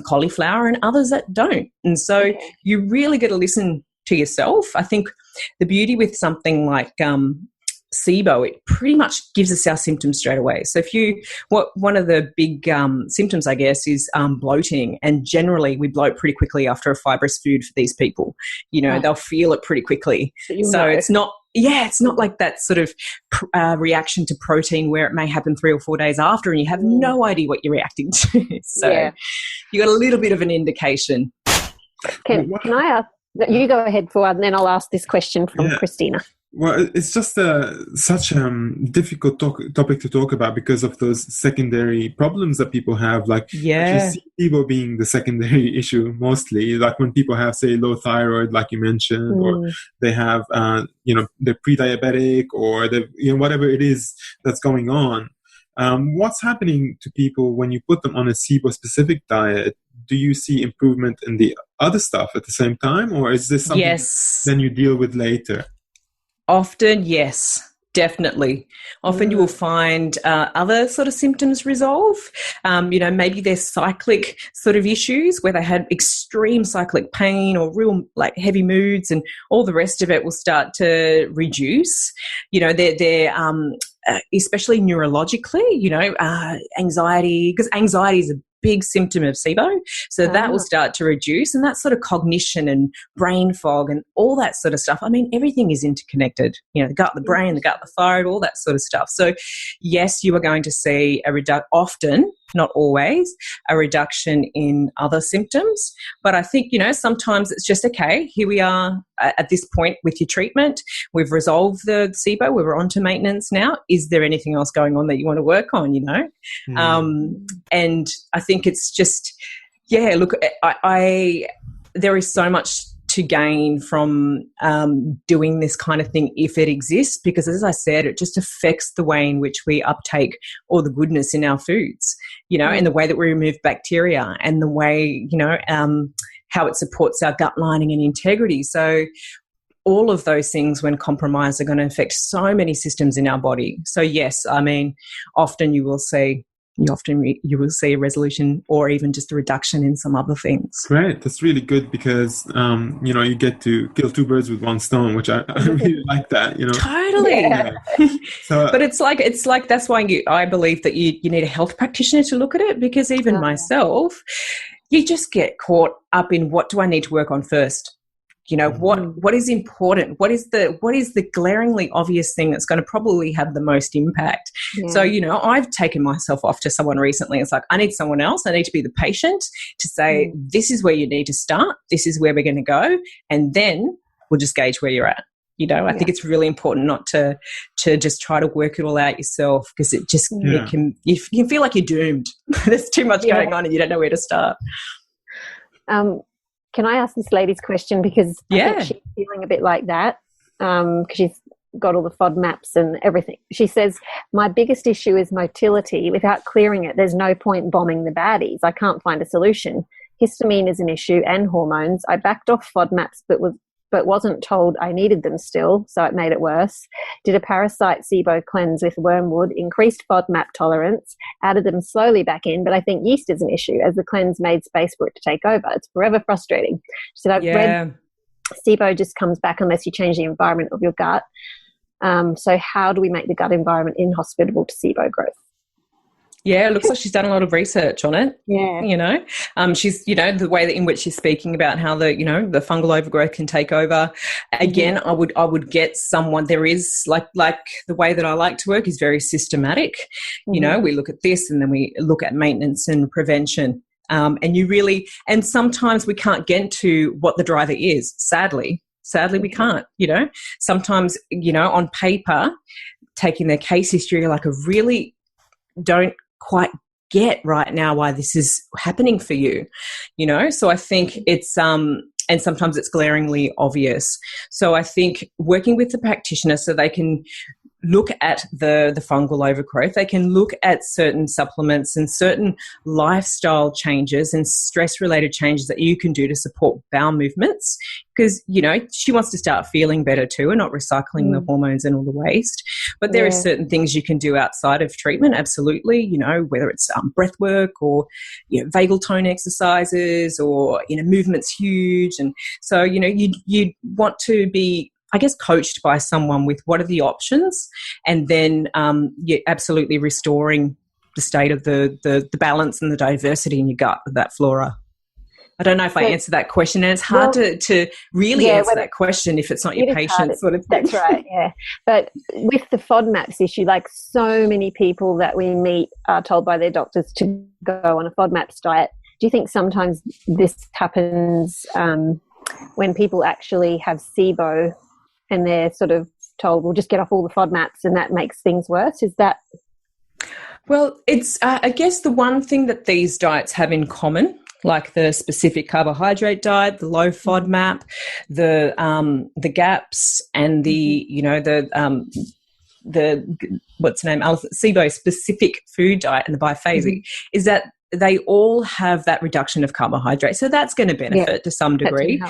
cauliflower and others that don't. And so you really got to listen to yourself. I think the beauty with something like SIBO, it pretty much gives us our symptoms straight away. So one of the big symptoms, I guess, is bloating. And generally we bloat pretty quickly after a fibrous food for these people. You know, they'll feel it pretty quickly. So it's not like that sort of reaction to protein where it may happen 3 or 4 days after and you have no idea what you're reacting to. So you got a little bit of an indication. Can I ask, you go ahead for one, and then I'll ask this question from Christina. Well, it's just such a difficult topic to talk about because of those secondary problems that people have. Like, I see SIBO being the secondary issue mostly. Like when people have, say, low thyroid, like you mentioned, or they have, they're pre-diabetic, or they, whatever it is that's going on. What's happening to people when you put them on a SIBO-specific diet? Do you see improvement in the other stuff at the same time, or is this something then you deal with later? Often, yes, definitely. Often you will find other sort of symptoms resolve. Maybe there's cyclic sort of issues where they had extreme cyclic pain or real like heavy moods, and all the rest of it will start to reduce. They're especially neurologically, anxiety, because anxiety is a big symptom of SIBO. So that will start to reduce, and that sort of cognition and brain fog and all that sort of stuff. I mean, everything is interconnected, the gut, the brain, the gut, the thyroid, all that sort of stuff. So yes, you are going to see often, not always, a reduction in other symptoms. But I think, sometimes it's just, okay, here we are at this point with your treatment. We've resolved the SIBO. We're on to maintenance now. Is there anything else going on that you want to work on, And I think it's just, look, there is so much to gain from doing this kind of thing if it exists, because as I said, it just affects the way in which we uptake all the goodness in our foods, and the way that we remove bacteria, and the way, how it supports our gut lining and integrity. So all of those things, when compromised, are going to affect so many systems in our body. So yes, I mean, often you will see a resolution or even just a reduction in some other things. Great. That's really good because, you get to kill 2 birds with 1 stone, which I really like that, Totally. Yeah. So, but it's like that's why I believe that you need a health practitioner to look at it, because even myself, you just get caught up in what do I need to work on first? What is important? What is the glaringly obvious thing that's going to probably have the most impact? Yeah. So, I've taken myself off to someone recently. It's like, I need someone else. I need to be the patient to say, this is where you need to start. This is where we're going to go. And then we'll just gauge where you're at. I think it's really important not to just try to work it all out yourself, because it just you can feel like you're doomed. There's too much going on and you don't know where to start. Can I ask this lady's question, because I think she's feeling a bit like that, because she's got all the FODMAPs and everything. She says, my biggest issue is motility. Without clearing it, there's no point bombing the baddies. I can't find a solution. Histamine is an issue and hormones. I backed off FODMAPs but but wasn't told I needed them still, so it made it worse. Did a parasite SIBO cleanse with wormwood, increased FODMAP tolerance, added them slowly back in, but I think yeast is an issue as the cleanse made space for it to take over. It's forever frustrating. So I've read SIBO just comes back unless you change the environment of your gut. So how do we make the gut environment inhospitable to SIBO growth? Yeah, it looks like she's done a lot of research on it. Yeah. You know, she's, you know, the way in which she's speaking about how the, you know, the fungal overgrowth can take over. Again, I would get someone, there is like the way that I like to work is very systematic. You know, we look at this and then we look at maintenance and prevention. And sometimes we can't get to what the driver is. Sadly, we can't, you know, sometimes, you know, on paper, taking their case history, like I really don't quite get right now why this is happening for you, you know. So I think it's and sometimes it's glaringly obvious. So I think working with the practitioner so they can look at the fungal overgrowth, they can look at certain supplements and certain lifestyle changes and stress-related changes that you can do to support bowel movements, because, you know, she wants to start feeling better too and not recycling the hormones and all the waste. But there are certain things you can do outside of treatment, absolutely, you know, whether it's breath work or, you know, vagal tone exercises or, you know, movement's huge. And so, you know, you want to be, I guess, coached by someone with what are the options, and then you're absolutely restoring the state of the balance and the diversity in your gut with that flora. I don't know if I answered that question, and it's hard to really answer that question if it's not your patient sort of thing. That's right, yeah. But with the FODMAPs issue, like so many people that we meet are told by their doctors to go on a FODMAPs diet. Do you think sometimes this happens when people actually have SIBO and they're sort of told, well, just get off all the FODMAPs, and that makes things worse? Is that? Well, it's, I guess the one thing that these diets have in common, like the specific carbohydrate diet, the low FODMAP, the GAPS, and the, you know, the what's the name, SIBO specific food diet and the biphasic, is that they all have that reduction of carbohydrate. So that's going to benefit to some degree.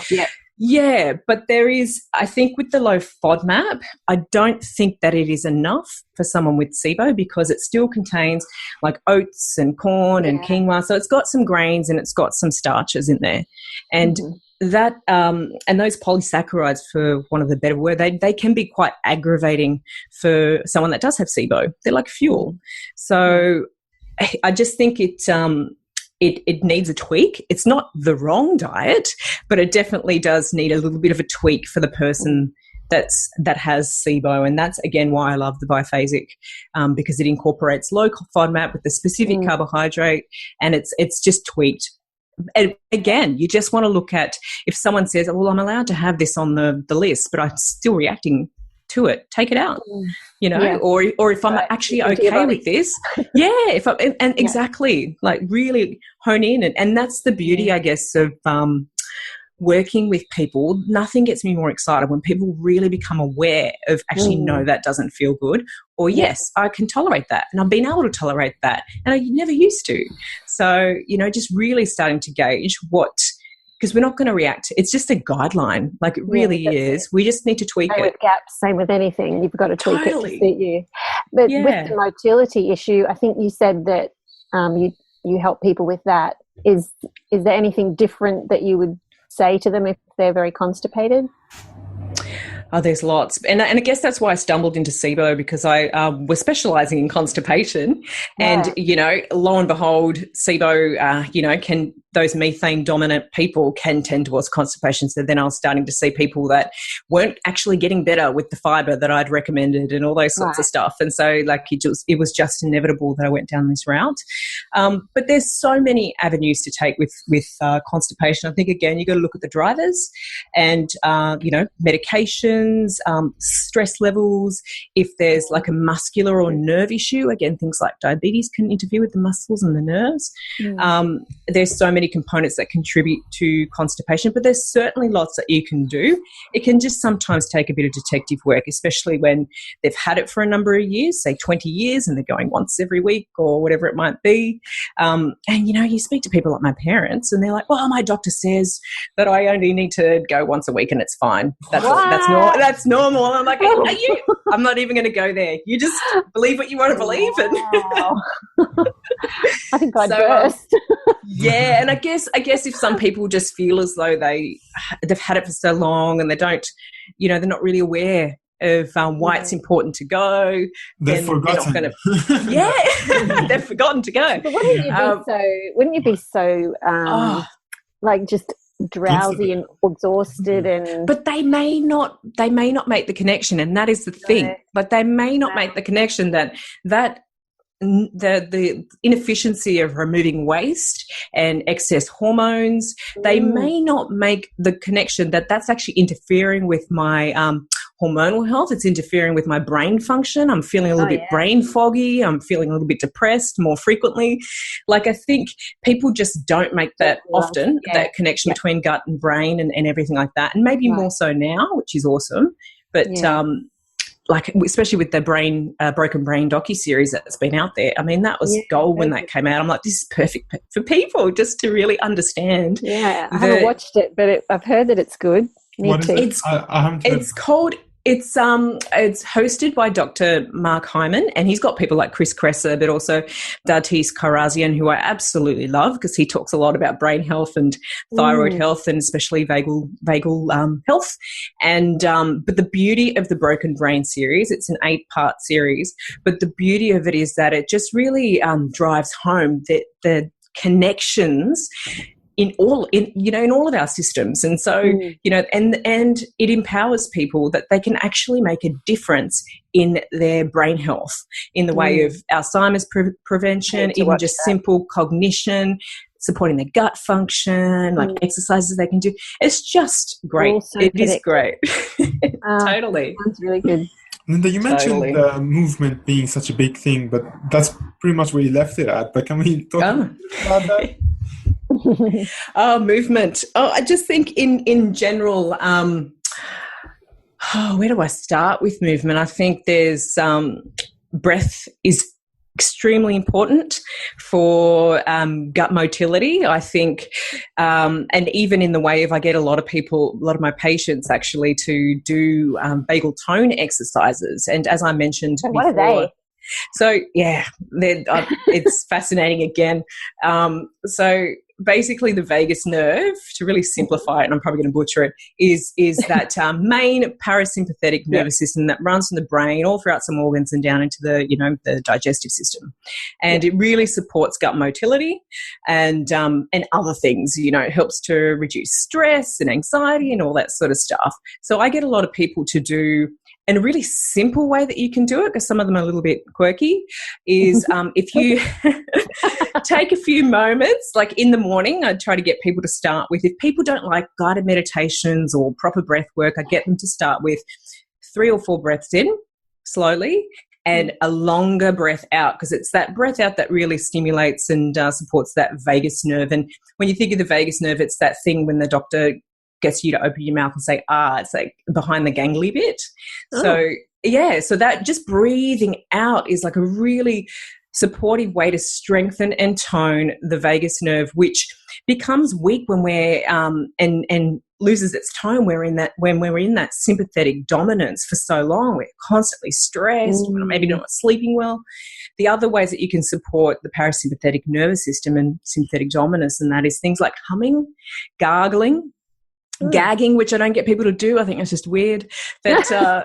Yeah, but there is, I think with the low FODMAP, I don't think that it is enough for someone with SIBO, because it still contains like oats and corn and quinoa. So it's got some grains and it's got some starches in there. And that and those polysaccharides, for one of the better word, they can be quite aggravating for someone that does have SIBO. They're like fuel. So I just think it needs a tweak. It's not the wrong diet, but it definitely does need a little bit of a tweak for the person that has SIBO. And that's, again, why I love the biphasic, because it incorporates low FODMAP with the specific carbohydrate, and it's just tweaked. And again, you just want to look at, if someone says, well, I'm allowed to have this on the list, but I'm still reacting to it, take it out, you know, or if I'm actually okay with this, if I, and exactly, like really hone in, and that's the beauty, I guess, of working with people. Nothing gets me more excited when people really become aware of, actually, no, that doesn't feel good, or yes, I can tolerate that, and I've been able to tolerate that, and I never used to. So, you know, just really starting to gauge what, because we're not going to react. It's just a guideline. Like, it really is. We just need to tweak it. Same with GAPS, same with anything. You've got to tweak it to suit you. But with the motility issue, I think you said that you help people with that. Is there anything different that you would say to them if they're very constipated? Oh, there's lots. And I guess that's why I stumbled into SIBO, because I was specialising in constipation. And, you know, lo and behold, SIBO, you know, those methane-dominant people can tend towards constipation. So then I was starting to see people that weren't actually getting better with the fibre that I'd recommended and all those sorts of stuff. And so, like, it was just inevitable that I went down this route. But there's so many avenues to take with constipation. I think, again, you've got to look at the drivers and, you know, medications, stress levels. If there's like a muscular or nerve issue, again, things like diabetes can interfere with the muscles and the nerves. There's so many many components that contribute to constipation, but there's certainly lots that you can do. It can just sometimes take a bit of detective work, especially when they've had it for a number of years, say 20 years, and they're going once every week or whatever it might be. And, you speak to people like my parents and they're like, well, my doctor says that I only need to go once a week and it's fine. That's normal. And I'm like, I'm not even going to go there. You just believe what you want to believe. Wow. I think I'd burst. Yeah, and I guess if some people just feel as though they've had it for so long and they don't, they're not really aware of why it's important to go. They've forgotten. They're not gonna, they've forgotten to go. But wouldn't you be so just drowsy and exhausted and but they may not make the connection, and that is the thing. But they may not make the connection that the inefficiency of removing waste and excess hormones, they may not make the connection that that's actually interfering with my hormonal health. It's interfering with my brain function. I'm feeling a little bit brain foggy. I'm feeling a little bit depressed more frequently. Like, I think people just don't make that often, that connection between gut and brain and everything like that. And maybe more so now, which is awesome. But especially with the Broken Brain docuseries that's been out there. I mean, that was gold when that came out. I'm like, this is perfect for people just to really understand. Yeah, I haven't watched it, but I've heard that it's good. It's hosted by Dr. Mark Hyman, and he's got people like Chris Kresser, but also Dartis Karazian, who I absolutely love because he talks a lot about brain health and thyroid health, and especially vagal health. And but the beauty of the Broken Brain series, it's an 8-part series, but the beauty of it is that it just really drives home the connections in all of our systems. And so, and it empowers people that they can actually make a difference in their brain health in the way of Alzheimer's prevention, even just simple cognition, supporting their gut function, like exercises they can do. It's just great. It is great. Totally. Sounds really good. Lynda, you mentioned the movement being such a big thing, but that's pretty much where you left it at. But can we talk about that? Movement. I just think in general, where do I start with movement? I think there's breath is extremely important for gut motility, I think, and even in the way of I get a lot of my patients actually to do vagal tone exercises. And as I mentioned before, what are they? So it's fascinating again. So basically the vagus nerve, to really simplify it, and I'm probably going to butcher it, is that main parasympathetic nervous system that runs from the brain all throughout some organs and down into the digestive system. And it really supports gut motility and other things, it helps to reduce stress and anxiety and all that sort of stuff. So I get a lot of people to do, and a really simple way that you can do it, because some of them are a little bit quirky, is if you take a few moments, like in the morning, I try to get people to start with, if people don't like guided meditations or proper breath work, I get them to start with 3 or 4 breaths in slowly and a longer breath out, because it's that breath out that really stimulates and supports that vagus nerve. And when you think of the vagus nerve, it's that thing when the doctor gets you to open your mouth and say, it's like behind the gangly bit. So that just breathing out is like a really supportive way to strengthen and tone the vagus nerve, which becomes weak when we're and loses its tone when we're in that sympathetic dominance for so long. We're constantly stressed, maybe not sleeping well. The other ways that you can support the parasympathetic nervous system and sympathetic dominance, and that is things like humming, gargling, gagging, which I don't get people to do. I think it's just weird. But so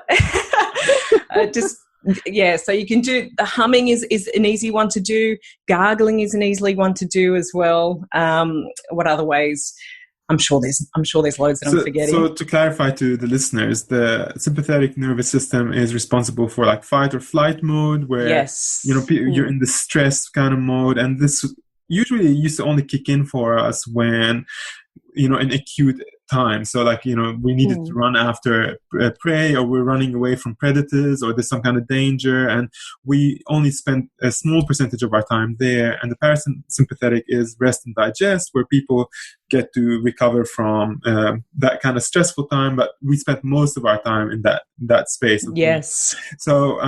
you can do the humming is an easy one to do. Gargling is an easy one to do as well. What other ways? I'm sure there's loads that I'm forgetting. So to clarify to the listeners, the sympathetic nervous system is responsible for like fight or flight mode, where you're in the stress kind of mode, and this usually used to only kick in for us when an acute time. So like, we needed to run after prey, or we're running away from predators, or there's some kind of danger, and we only spent a small percentage of our time there. And the parasympathetic is rest and digest, where people get to recover from that kind of stressful time, but we spent most of our time in that space. Yes. So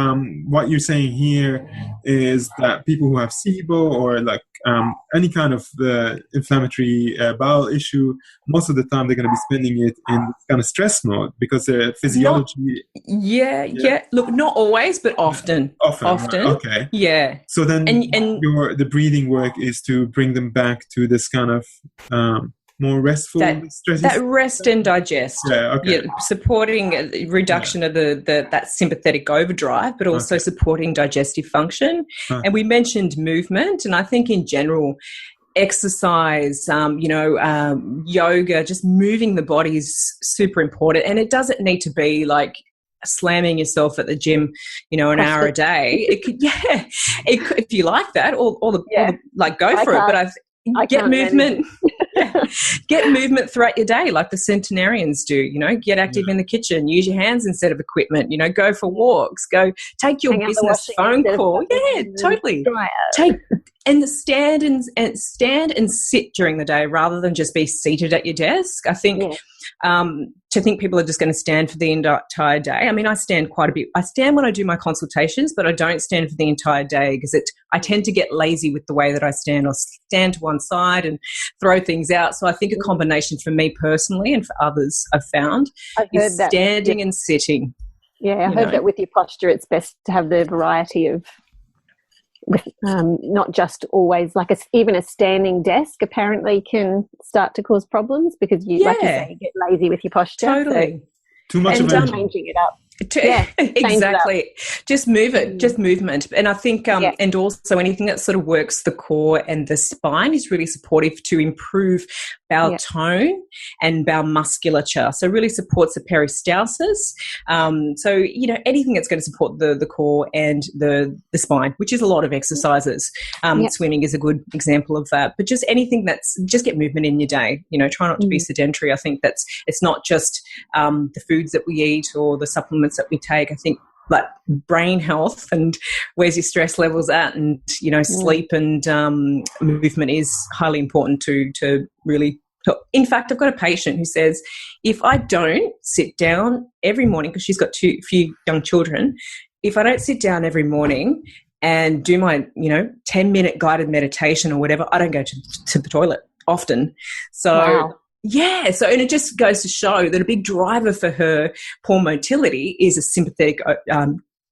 what you're saying here is that people who have SIBO, or like any kind of inflammatory bowel issue, most of the time they're going to be spending it in kind of stress mode, because their physiology. Yeah. Look, not always, but often. Often. Right. Okay. Yeah. So then, the breathing work is to bring them back to this kind of more restful, that rest and digest. Yeah. Okay. Yeah, supporting reduction of that sympathetic overdrive, but also supporting digestive function. And we mentioned movement, and I think in general, exercise, yoga, just moving the body is super important. And it doesn't need to be like slamming yourself at the gym, an hour a day. It could, if you like that, or go for it. But get movement. Get movement throughout your day, like the centenarians do. Get active in the kitchen. Use your hands instead of equipment. Go for walks. Go take your business phone call. Yeah, totally. Stand and sit during the day rather than just be seated at your desk. I think to think people are just going to stand for the entire day. I mean, I stand quite a bit. I stand when I do my consultations, but I don't stand for the entire day, because I tend to get lazy with the way that I stand. I'll stand to one side and throw things out. So I think a combination for me personally and for others I've found is standing and sitting. Yeah, I heard that with your posture, it's best to have the variety of, not just always like even a standing desk apparently can start to cause problems, because you, like you say, you get lazy with your posture. Totally. So, too much of changing it up. Exactly. Just move it, just movement. And I think, and also anything that sort of works the core and the spine is really supportive to improve bowel tone and bowel musculature. So really supports the peristalsis. So, anything that's going to support the core and the spine, which is a lot of exercises. Swimming is a good example of that. But just anything just get movement in your day. Try not to be sedentary. I think it's not just the foods that we eat or the supplements that we take. I think like brain health and where's your stress levels at, and sleep and movement is highly important to really. In fact, I've got a patient who says, if I don't sit down every morning, because she's got a few young children, if I don't sit down every morning and do my 10-minute guided meditation or whatever, I don't go to the toilet often. So wow. Yeah, and it just goes to show that a big driver for her poor motility is a sympathetic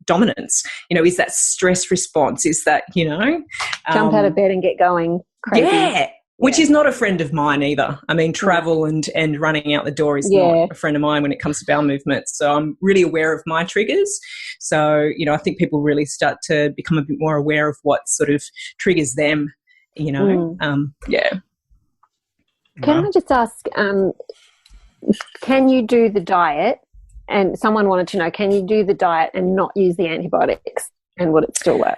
dominance. Is that stress response? Is that jump out of bed and get going? Crazy. Yeah, which is not a friend of mine either. I mean, travel and running out the door is not a friend of mine when it comes to bowel movements. So I'm really aware of my triggers. So I think people really start to become a bit more aware of what sort of triggers them. Can I just ask, can you do the diet? And someone wanted to know, can you do the diet and not use the antibiotics, and would it still work?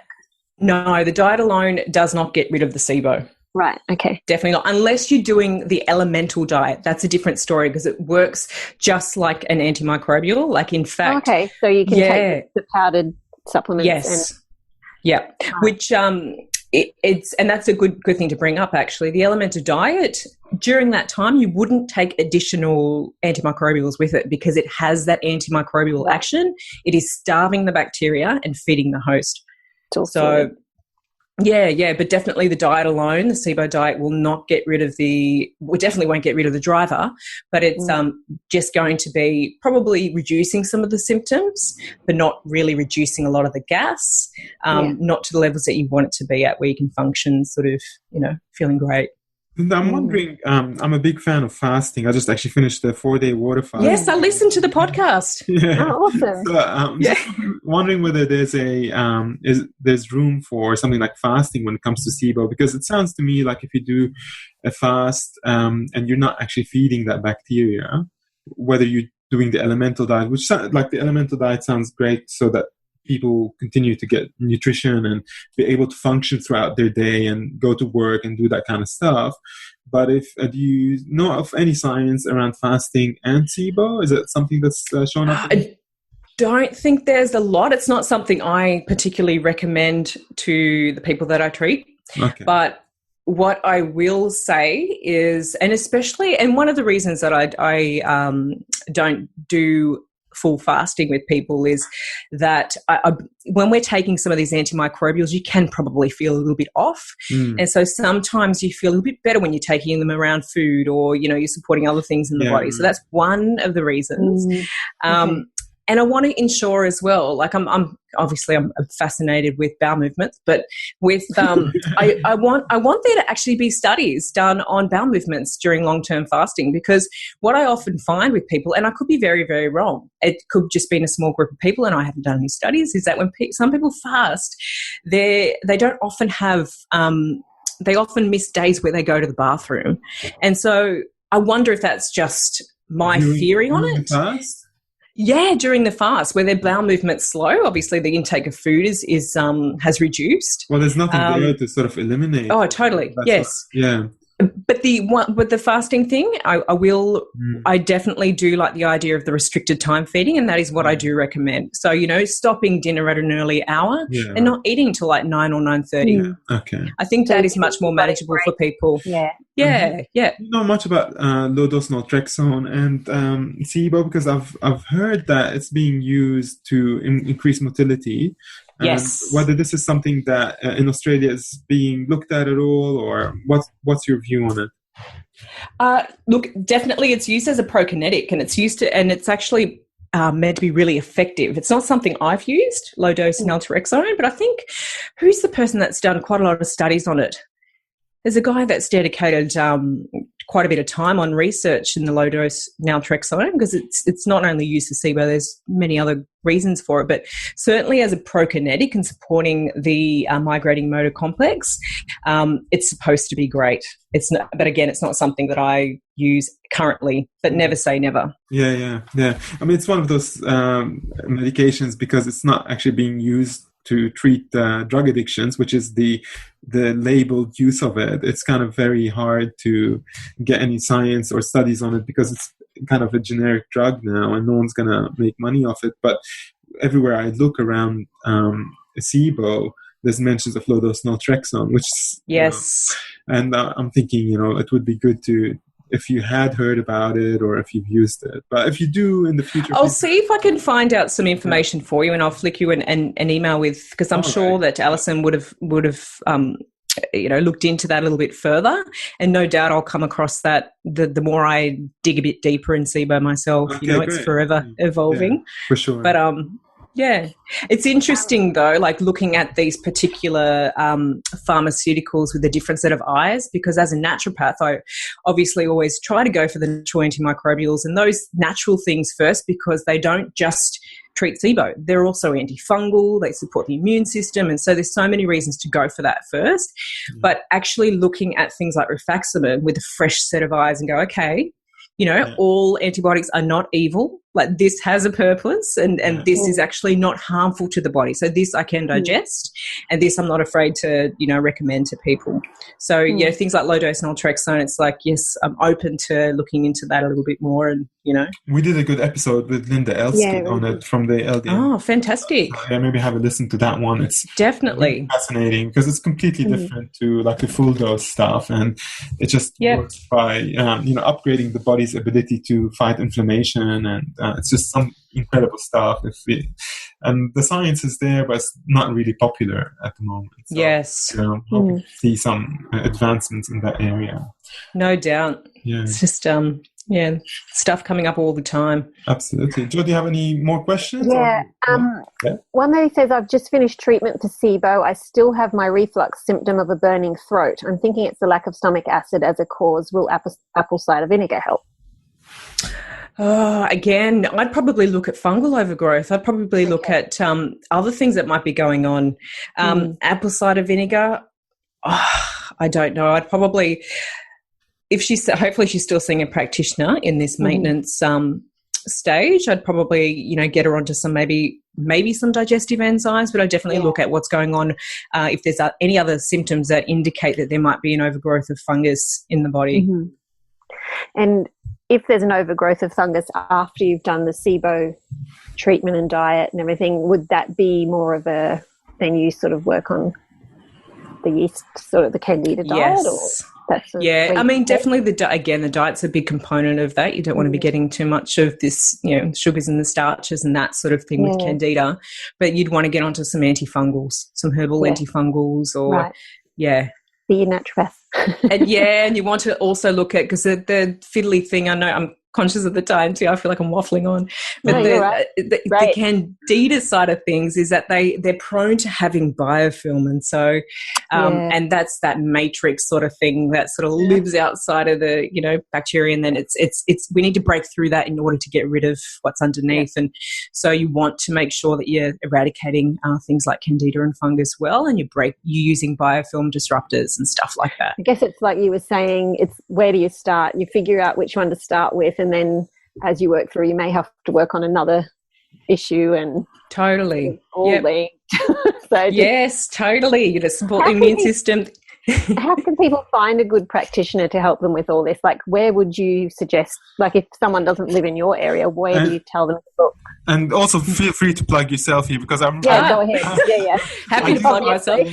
No, the diet alone does not get rid of the SIBO. Right, okay. Definitely not, unless you're doing the elemental diet. That's a different story, because it works just like an antimicrobial. Like, in fact... Okay, so you can take the powdered supplements. Yes. Which... and that's a good thing to bring up, actually. The elemental diet, during that time, you wouldn't take additional antimicrobials with it, because it has that antimicrobial action. It is starving the bacteria and feeding the host. So, but definitely the diet alone, the SIBO diet, will not get rid of definitely won't get rid of the driver, but it's just going to be probably reducing some of the symptoms, but not really reducing a lot of the gas, not to the levels that you want it to be at, where you can function sort of, feeling great. I'm wondering, I'm a big fan of fasting. I just actually finished the 4-day water fast. Yes, I listened to the podcast. Yeah. Oh, awesome. So, just wondering whether there's there's room for something like fasting when it comes to SIBO, because it sounds to me like if you do a fast and you're not actually feeding that bacteria, whether you're doing the elemental diet, which like the elemental diet sounds great, so that people continue to get nutrition and be able to function throughout their day and go to work and do that kind of stuff. But if do you know of any science around fasting and SIBO? Is it something that's shown up? I don't think there's a lot. It's not something I particularly recommend to the people that I treat. Okay. But what I will say is, and especially, and one of the reasons that I don't do full fasting with people is that when we're taking some of these antimicrobials, you can probably feel a little bit off. And so sometimes you feel a little bit better when you're taking them around food, or, you know, you're supporting other things in the body. So that's one of the reasons. And I want to ensure as well, like I'm obviously fascinated with bowel movements, but with I want there to actually be studies done on bowel movements during long-term fasting, because what I often find with people, and I could be very, very wrong, it could just be in a small group of people and I haven't done any studies, is that when some people fast, they don't often have they often miss days where they go to the bathroom. And so I wonder if that's just my theory on it. Yeah, during the fast, where their bowel movement's slow, obviously the intake of food is has reduced. Well, there's nothing there to sort of eliminate. Oh, totally. Yes. But the fasting thing, I definitely do like the idea of the restricted time feeding, and that is what I do recommend. So, you know, stopping dinner at an early hour and not eating till like 9 or 9:30. Okay. I think that is much more manageable for people. Yeah. Not much about low dose naltrexone and SIBO, because I've heard that it's being used to increase motility. Yes. Whether this is something that in Australia is being looked at all, or what's your view on it? Look, definitely it's used as a prokinetic, and it's actually meant to be really effective. It's not something I've used, low dose naltrexone, but I think, who's the person that's done quite a lot of studies on it? There's a guy that's dedicated quite a bit of time on research in the low dose naltrexone, because it's not only used for SIBO, there's many other reasons for it, but certainly as a prokinetic and supporting the migrating motor complex, it's supposed to be great. It's not, but again, it's not something that I use currently, but never say never. Yeah. I mean, it's one of those medications, because it's not actually being used to treat drug addictions, which is the labeled use of it. It's kind of very hard to get any science or studies on it, because it's kind of a generic drug now and no one's going to make money off it. But everywhere I look around SIBO, there's mentions of low-dose naltrexone, which is, yes. And I'm thinking, it would be good to, if you had heard about it or if you've used it. But if you do in the future... I'll see if I can find out some information for you, and I'll flick you an email with, because I'm sure that Alison would have looked into that a little bit further, and no doubt I'll come across that the more I dig a bit deeper in SIBO myself. Okay, it's forever evolving. Yeah, for sure. But yeah, it's interesting though, like looking at these particular pharmaceuticals with a different set of eyes, because as a naturopath, I obviously always try to go for the natural antimicrobials and those natural things first, because they don't just treat SIBO. They're also antifungal, they support the immune system, and so there's so many reasons to go for that first. But actually looking at things like rifaximin with a fresh set of eyes and go, okay, all antibiotics are not evil. Like, this has a purpose, and this is actually not harmful to the body. So this I can digest, and this I'm not afraid to, recommend to people. So, things like low-dose naltrexone, it's like, yes, I'm open to looking into that a little bit more, and, We did a good episode with Lynda Griparic on it from the LDN. Oh, fantastic. So, maybe have a listen to that one. It's definitely fascinating, because it's completely different to like the full-dose stuff, and it just works by, upgrading the body's ability to fight inflammation, and it's just some incredible stuff. And the science is there, but it's not really popular at the moment. So, yes. Hoping to see some advancements in that area. No doubt. Yeah. It's just, stuff coming up all the time. Absolutely. Jo, do you have any more questions? Yeah. One lady says, I've just finished treatment for SIBO. I still have my reflux symptom of a burning throat. I'm thinking it's the lack of stomach acid as a cause. Will apple cider vinegar help? Again, I'd probably look at fungal overgrowth. I'd probably look at other things that might be going on. Apple cider vinegar, I don't know. I'd probably, hopefully she's still seeing a practitioner in this maintenance stage, I'd probably, get her onto some maybe some digestive enzymes, but I definitely look at what's going on if there's any other symptoms that indicate that there might be an overgrowth of fungus in the body. Mm-hmm. And if there's an overgrowth of fungus after you've done the SIBO treatment and diet and everything, would that be more of then you sort of work on the yeast, sort of the Candida diet? Yes. I mean, definitely the diet's a big component of that. You don't want to be getting too much of this, sugars and the starches and that sort of thing with Candida, but you'd want to get onto some antifungals, some herbal antifungals or, Be a naturopath. and you want to also look at, because the fiddly thing, I know I'm conscious of the time too, I feel like I'm waffling on, but the Candida side of things is that they're prone to having biofilm, and so and that's that matrix sort of thing that sort of lives outside of the bacteria, and then it's we need to break through that in order to get rid of what's underneath, and so you want to make sure that you're eradicating things like Candida and fungus well, and you're using biofilm disruptors and stuff like that. I guess it's like you were saying, it's where do you start? You figure out which one to start with, and then as you work through, you may have to work on another issue and totally. So yes, totally. To support the immune system. How can people find a good practitioner to help them with all this? Like, where would you suggest, like if someone doesn't live in your area, where do you tell them to look? And also feel free to plug yourself here, because I'm... go ahead. Happy to plug myself.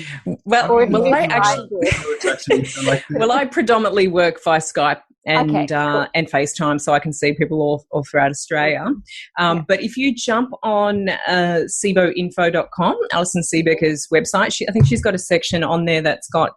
I predominantly work via Skype and FaceTime, so I can see people all throughout Australia. But if you jump on SIBOinfo.com, Alison Seebeker's website, I think she's got a section on there that's got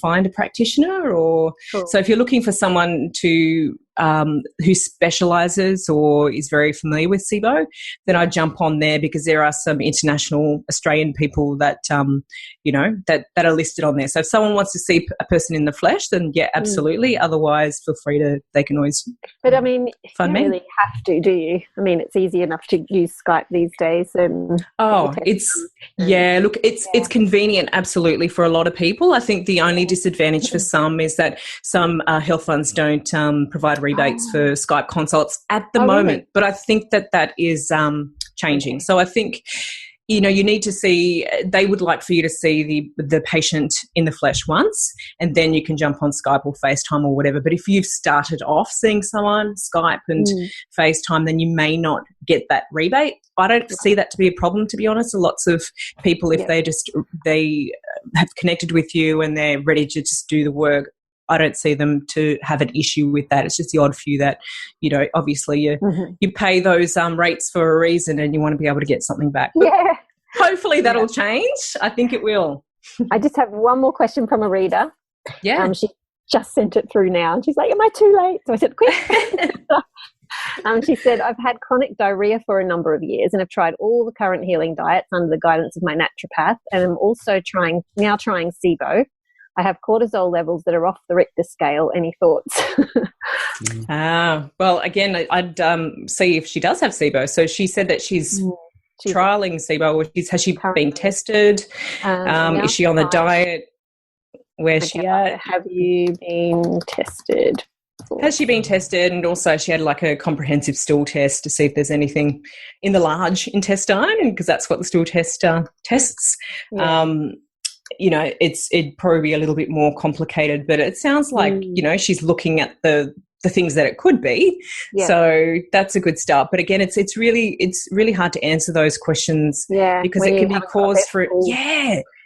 find a practitioner, or so if you're looking for someone to who specialises or is very familiar with SIBO, then I jump on there, because there are some international Australian people that that are listed on there. So if someone wants to see a person in the flesh, then absolutely. Otherwise, feel free they can always. But I mean, you don't really have to, do you? I mean, it's easy enough to use Skype these days. And it's convenient, absolutely, for a lot of people. I think the only disadvantage for some is that some health funds don't provide rebates for Skype consults at the moment. Really? But I think that is changing. So I think you need to see, they would like for you to see the patient in the flesh once, and then you can jump on Skype or FaceTime or whatever. But if you've started off seeing someone, Skype and FaceTime, then you may not get that rebate. I don't see that to be a problem, to be honest. Lots of people, if they have connected with you and they're ready to just do the work, I don't see them to have an issue with that. It's just the odd few that, obviously you pay those rates for a reason, and you want to be able to get something back. But hopefully that'll change. I think it will. I just have one more question from a reader. Yeah. She just sent it through now, and she's like, am I too late? So I said, quick. She said, I've had chronic diarrhea for a number of years and have tried all the current healing diets under the guidance of my naturopath, and I'm also trying SIBO. I have cortisol levels that are off the Richter scale. Any thoughts? Well, again, I'd see if she does have SIBO. So she said that she's trialling SIBO. Has she been tested? Is she on the diet? Where's she at? Have you been tested? Has she been tested? And also she had like a comprehensive stool test to see if there's anything in the large intestine, because that's what the stool test tests. Yeah. It'd probably be a little bit more complicated, but it sounds like, she's looking at the things that it could be. Yeah. So that's a good start. But again, it's really hard to answer those questions because it can be cause for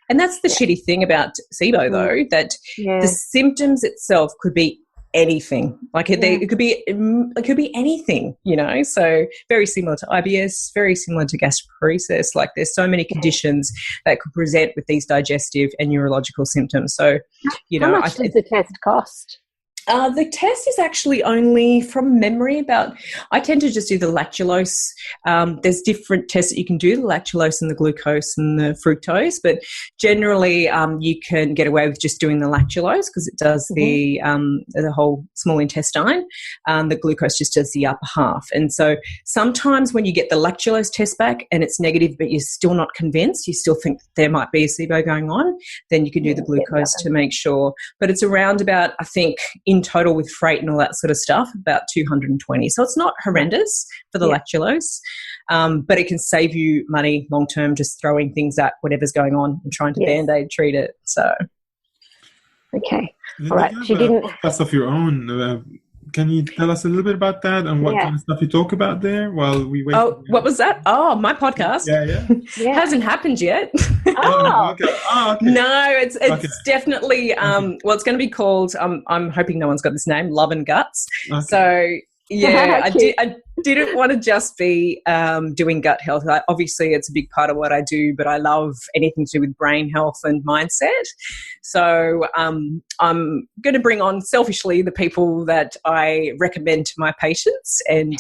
And that's the shitty thing about SIBO though, that the symptoms itself could be anything. Like it could be anything, so very similar to IBS, very similar to gastroparesis. Like there's so many conditions that could present with these digestive and neurological symptoms. So how much does the test cost? The test is actually only, from memory, I tend to just do the lactulose. There's different tests that you can do, the lactulose and the glucose and the fructose, but generally you can get away with just doing the lactulose because it does the whole small intestine. The glucose just does the upper half. And so sometimes when you get the lactulose test back and it's negative but you're still not convinced, you still think there might be a SIBO going on, then you can do the glucose to make sure. But it's around about, I think, in in total with freight and all that sort of stuff, about 220. So it's not horrendous for the lactulose, but it can save you money long term just throwing things at whatever's going on and trying to Band-Aid treat it. So, okay. All right. She didn't. Podcast of your own. Can you tell us a little bit about that and what kind of stuff you talk about there while we wait? Oh, what was that? Oh, my podcast? Yeah. Hasn't happened yet. Okay. No, it's definitely, well, it's going to be called, I'm hoping no one's got this name, Love and Guts. Okay. So, yeah, I didn't want to just be doing gut health. Obviously, it's a big part of what I do, but I love anything to do with brain health and mindset. So I'm going to bring on, selfishly, the people that I recommend to my patients. And,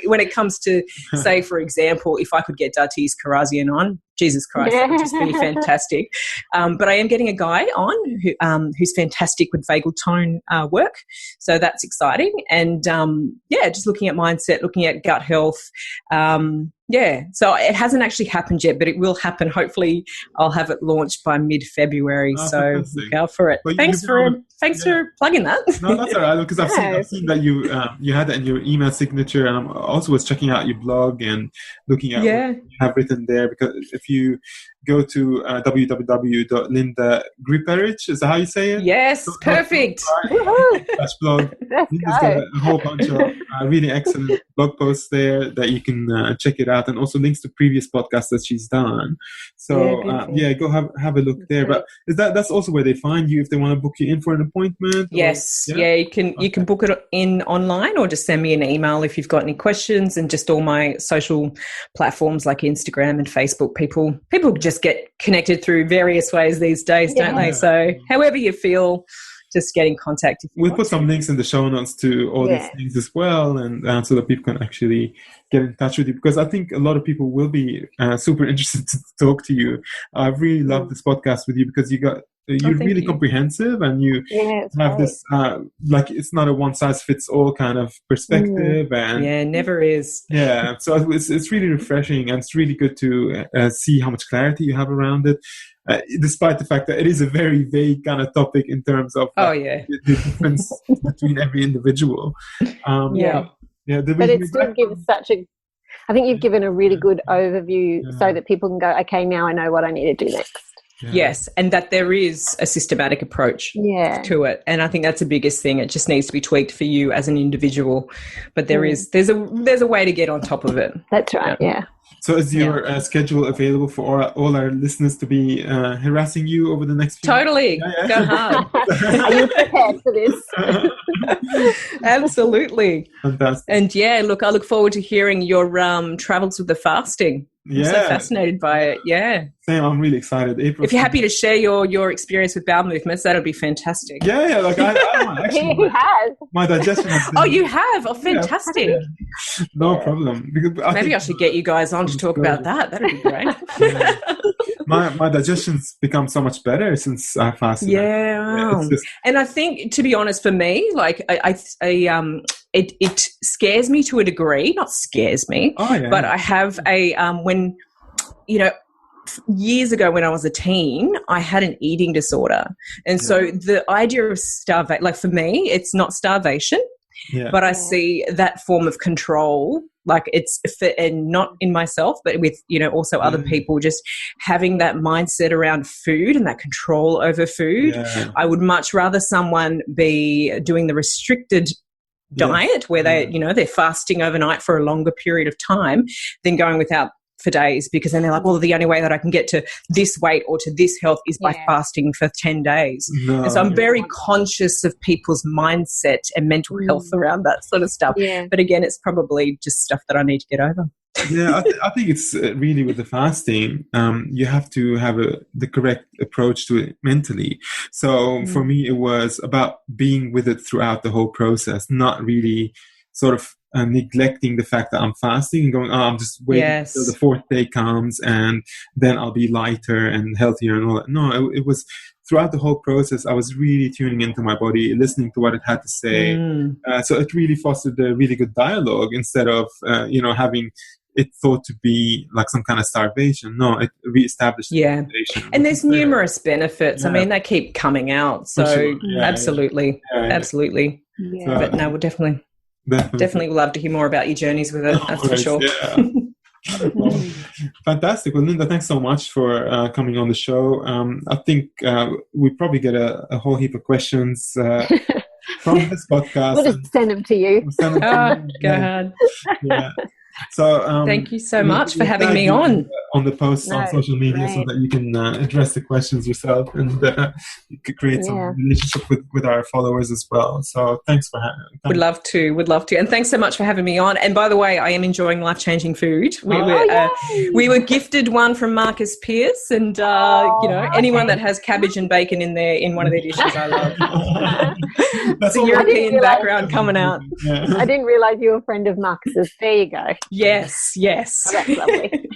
when it comes to, say, for example, if I could get Dartis Karazian on, Jesus Christ, that would just be fantastic. But I am getting a guy on who's fantastic with vagal tone work. So that's exciting. And, just looking at mindset, looking at gut health. So it hasn't actually happened yet, but it will happen. Hopefully I'll have it launched by mid-February. So look out for it. Thanks for plugging that. No, that's all right, because I've seen that you had that in your email signature, and I'm also was checking out your blog and looking at what you have written there, because if you go to www.Lynda Griparic, is that how you say it? Yes, perfect. Blog. Linda's got a whole bunch of really excellent blog posts there that you can check it out, and also links to previous podcasts that she's done. So go have a look there. But that's also where they find you if they want to book you in for an appointment? Yes, you can book it in online, or just send me an email if you've got any questions, and just all my social platforms like Instagram and Facebook. People just get connected through various ways these days, don't they? So however you feel, just get in contact. We'll put some links in the show notes to all these things as well, and so that people can actually get in touch with you, because I think a lot of people will be super interested to talk to you. I really love this podcast with you, because you're really comprehensive, and you have this it's not a one size fits all kind of perspective, and never is. So it's really refreshing, and it's really good to see how much clarity you have around it, despite the fact that it is a very vague kind of topic in terms of the difference between every individual. But it still gives I think you've given a really good overview so that people can go, okay, now I know what I need to do next. Yes, and that there is a systematic approach to it, and I think that's the biggest thing. It just needs to be tweaked for you as an individual, but there's a way to get on top of it. That's right. Yeah. So is your schedule available for all our listeners to be harassing you over the next few Totally. Go hard. Are you prepared for this? Absolutely. Fantastic. And I look forward to hearing your travels with the fasting. I'm so fascinated by it. Yeah. Same. I'm really excited. If you're happy to share your experience with bowel movements, that'll be fantastic. Yeah. Like I actually, he has. My digestion has been. Oh, you have? Oh, fantastic. No problem. Because maybe I should get you guys on to talk about that. That'd be great. My digestion's become so much better since I fasted. And I think, to be honest, for me, like it scares me to a degree. Not scares me, but I have years ago when I was a teen, I had an eating disorder, and so the idea of starvation, like for me, it's not starvation. But I see that form of control, like it's and not in myself, but with also other people, just having that mindset around food and that control over food. I would much rather someone be doing the restricted diet where they're fasting overnight for a longer period of time than going without for days, because then they're like, well, the only way that I can get to this weight or to this health is by fasting for 10 days. And so I'm very conscious of people's mindset and mental health around that sort of stuff. But again, it's probably just stuff that I need to get over. I think it's really with the fasting, you have to have the correct approach to it mentally. So for me, it was about being with it throughout the whole process, not really sort of neglecting the fact that I'm fasting and going, I'm just waiting until the fourth day comes and then I'll be lighter and healthier and all that. No, it was throughout the whole process. I was really tuning into my body, listening to what it had to say. So it really fostered a really good dialogue instead of, having it's thought to be like some kind of starvation. No, it reestablished foundation. And there's numerous benefits. I mean, they keep coming out. So absolutely. Absolutely. Yeah. But no, we'll definitely would love to hear more about your journeys with it. That's for sure. Yeah. Well, fantastic. Well, Lynda, thanks so much for coming on the show. I think we probably get a whole heap of questions from this podcast. We'll just send them to you. Go ahead. Yeah. So thank you so much for having me on the posts on social media, so that you can address the questions yourself, and you could create some relationship with our followers as well. So thanks for having me. Would love to. And thanks so much for having me on. And by the way, I am enjoying life-changing food. We were gifted one from Marcus Pierce, and anyone that has cabbage and bacon in one of their dishes, I love. That's a European background coming out. Yeah. I didn't realise you were a friend of Marcus's. There you go. Yes. Oh, that's lovely.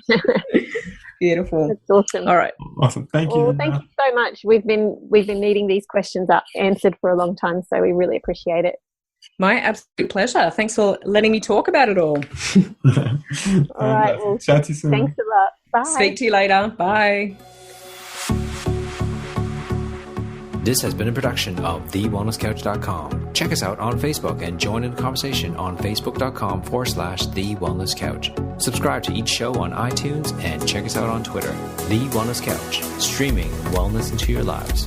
Beautiful. That's awesome. All right. Awesome. Thank you. Well, thank you so much. We've been needing these questions answered for a long time, so we really appreciate it. My absolute pleasure. Thanks for letting me talk about it all. All right. Well, chat to you soon. Thanks a lot. Bye. Speak to you later. Bye. This has been a production of TheWellnessCouch.com. Check us out on Facebook and join in the conversation on Facebook.com/The Wellness Couch. Subscribe to each show on iTunes and check us out on Twitter. The Wellness Couch, streaming wellness into your lives.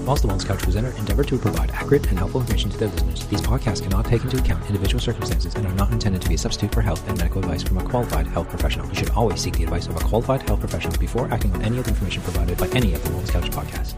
Whilst the Wellness Couch presenter endeavor to provide accurate and helpful information to their listeners, these podcasts cannot take into account individual circumstances and are not intended to be a substitute for health and medical advice from a qualified health professional. You should always seek the advice of a qualified health professional before acting on any of the information provided by any of the Wellness Couch podcasts.